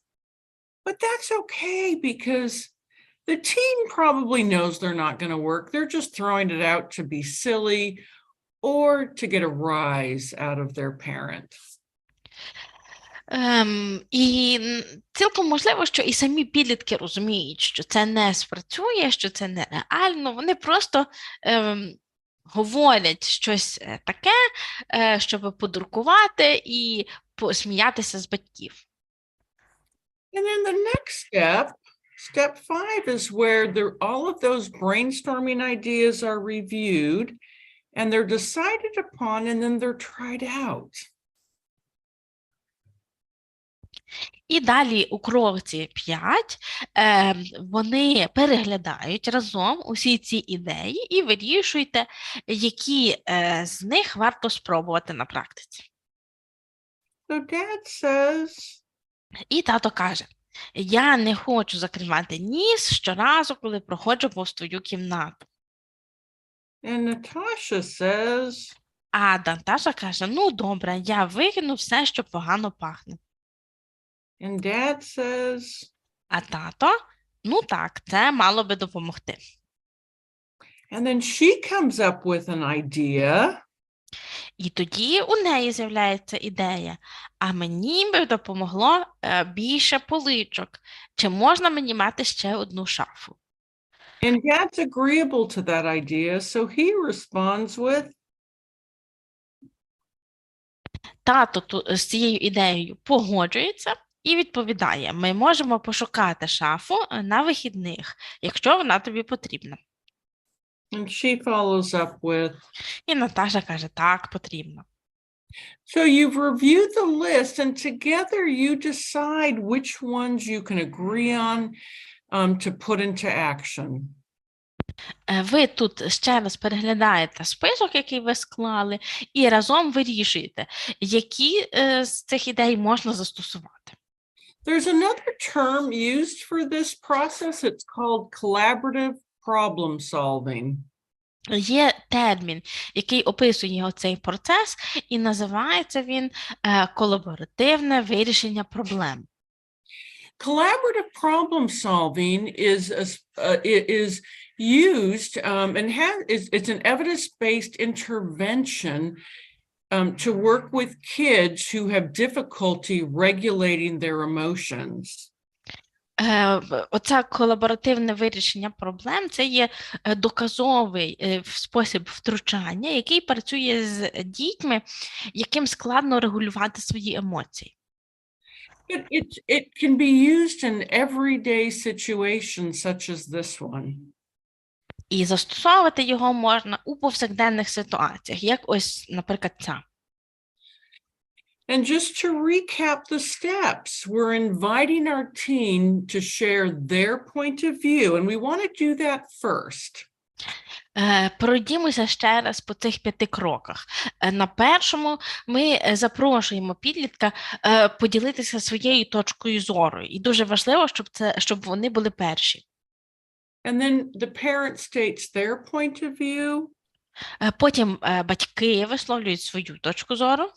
But that's okay because the teen probably knows they're not going to work. They're just throwing it out to be silly or to get a rise out of their parent. І цілком можливо, що і самі підлітки розуміють, що це не спрацює, що це нереально. Вони просто говорять щось таке, щоб подуркувати і посміятися з батьків. And then the next step, step 5, is where all of those brainstorming ideas are reviewed and they're decided upon and then they're tried out. І далі у кроці 5 вони переглядають разом усі ці ідеї і вирішуйте, які з них варто спробувати на практиці. So Dad says, і тато каже, я не хочу закривати ніс щоразу, коли проходжу повз твою кімнату. And Natasha says, А Наташа каже, ну добре, я викину все, що погано пахне. and Dad says, А тато, ну так, це мало би допомогти. and then she comes up with an idea. І тоді у неї з'являється ідея, а мені би допомогло більше поличок. Чи можна мені мати ще одну шафу? And Dad's agreeable to that idea, so he responds with, Тато з цією ідеєю погоджується і відповідає, ми можемо пошукати шафу на вихідних, якщо вона тобі потрібна. and she follows up with, І Наташа каже, так, потрібно. so you've reviewed the list and together you decide which ones you can agree on to put into action. Ви тут ще раз переглядаєте список, який ви склали, і разом вирішуєте, які з цих ідей можна застосувати. There's another term used for this process. It's called collaborative problem solving. Є термін, який описує цей процес, і називається він колаборативне вирішення проблем. Collaborative problem solving is used and it's an evidence-based intervention to work with kids who have difficulty regulating their emotions. Оце колаборативне вирішення проблем – це є доказовий спосіб втручання, який працює з дітьми, яким складно регулювати свої емоції. It can be used in everyday situations such as this one. І застосовувати його можна у повсякденних ситуаціях, як ось, наприклад, ця. And just to recap the steps, we're inviting our teen to share their point of view, and we want to do that first. Пройдімося ще раз по цих 5 кроках. На першому ми запрошуємо підлітка поділитися своєю точкою зору. І дуже важливо, щоб вони були перші. And then the parent states their point of view. Потім батьки висловлюють свою точку зору.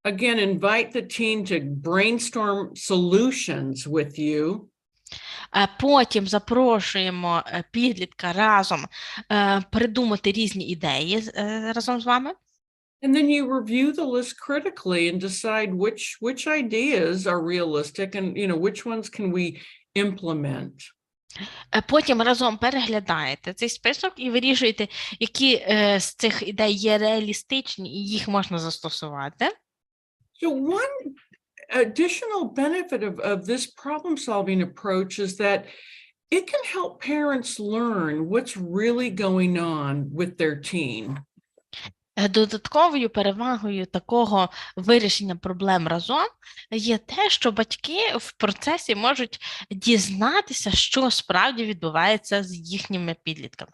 Again, invite the teen to brainstorm solutions with you. Потім запрошуємо підлітка разом придумати різні ідеї разом з вами. And then you review the list critically and decide which ideas are realistic and, which ones can we implement. Потім разом переглядаєте цей список і вирішуєте, які з цих ідей є реалістичні і їх можна застосувати. So one additional benefit of this problem-solving approach is that it can help parents learn what's really going on with their teen. Додатковою перевагою такого вирішення проблем разом є те, що батьки в процесі можуть дізнатися, що справді відбувається з їхніми підлітками.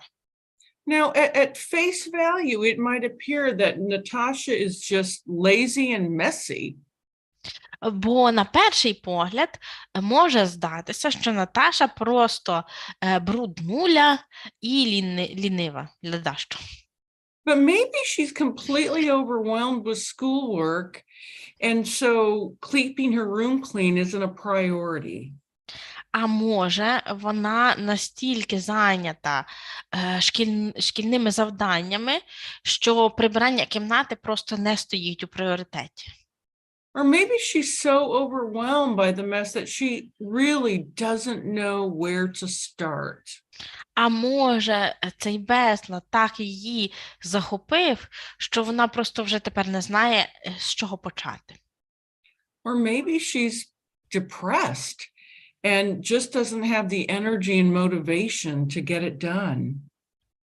Now, at face value, it might appear that Natasha is just lazy and messy. Бо на перший погляд може здатися, що Наташа просто бруднуля і лінива, ледащо. But maybe she's completely overwhelmed with schoolwork, and so keeping her room clean isn't a priority. А може, вона настільки зайнята шкільними завданнями, що прибирання кімнати просто не стоїть у пріоритеті. Or maybe she's so overwhelmed by the mess that she really doesn't know where to start. А може, цей безлад так її захопив, що вона просто вже тепер не знає, з чого почати. Or maybe she's depressed and just doesn't have the energy and motivation to get it done.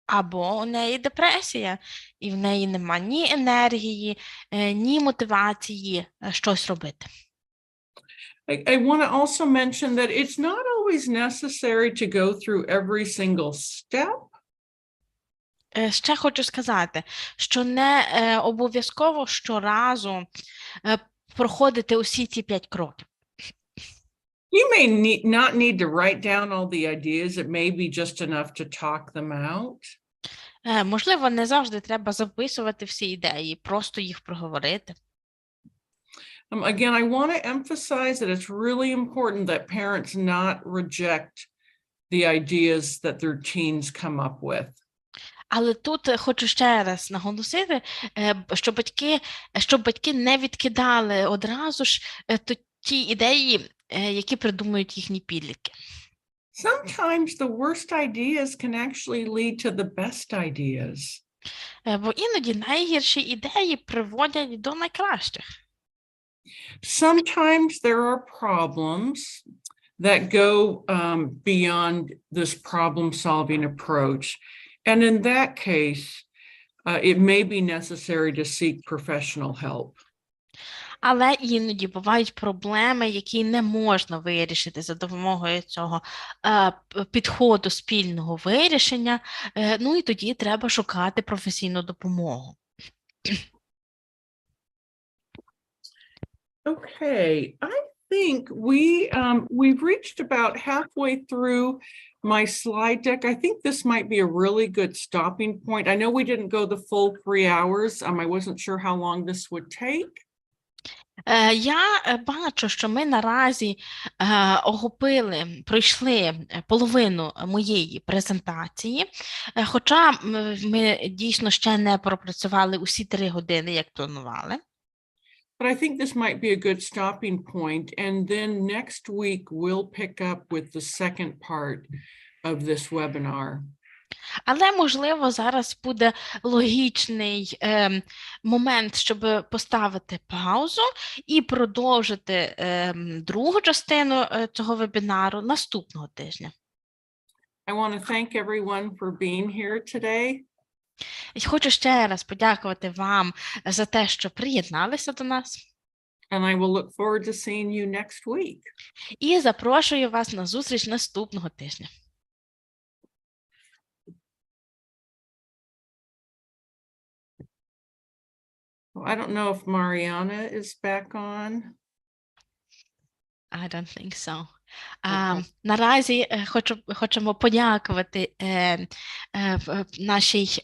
Або у неї депресія, і в неї нема ні енергії, ні мотивації щось робити. I want to also mention that it's not always necessary to go through every single step. Ще хочу сказати, що не обов'язково щоразу проходити усі ці 5 кроків. You may not need to write down all the ideas. It may be just enough to talk them out. Можливо, не завжди треба записувати всі ідеї, просто їх проговорити. Again, I want to emphasize that it's really important that parents not reject the ideas that their teens come up with. Але тут хочу ще раз наголосити, щоб батьки не відкидали одразу ж ті ідеї, які придумують їхні підлітки. Sometimes the worst ideas can actually lead to the best ideas. Бо іноді найгірші ідеї приводять до найкращих. Sometimes there are problems that go beyond this problem-solving approach. And in that case, it may be necessary to seek professional help. Але іноді бувають проблеми, які не можна вирішити за допомогою цього підходу спільного вирішення, ну і тоді треба шукати професійну допомогу. Okay, I think we've reached about halfway through my slide deck. I think this might be a really good stopping point. I know we didn't go the full 3 hours. I wasn't sure how long this would take. Я бачу, що ми наразі пройшли половину моєї презентації, хоча ми дійсно ще не пропрацювали усі 3 години, як планували. But I think this might be a good stopping point. And then next week, we'll pick up with the second part of this webinar. Але, можливо, зараз буде логічний момент, щоб поставити паузу і продовжити другу частину цього вебінару наступного тижня. I want to thank everyone for being here today. Хочу ще раз подякувати вам за те, що приєдналися до нас. And I will look forward to seeing you next week. І запрошую вас на зустріч наступного тижня. I don't know if Mariana is back on. I don't think so. Наразі хочемо подякувати нашій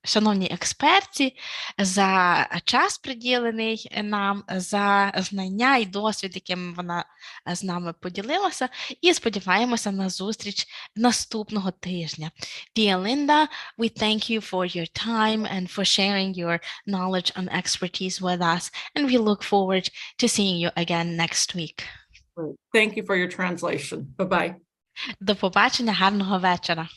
шановній експерті за час приділений нам, за знання і досвід, яким вона з нами поділилася, і сподіваємося на зустріч наступного тижня. Dear Linda, we thank you for your time and for sharing your knowledge and expertise with us, and we look forward to seeing you again next week. Thank you for your translation. Bye-bye. До побачення, гарного вечора.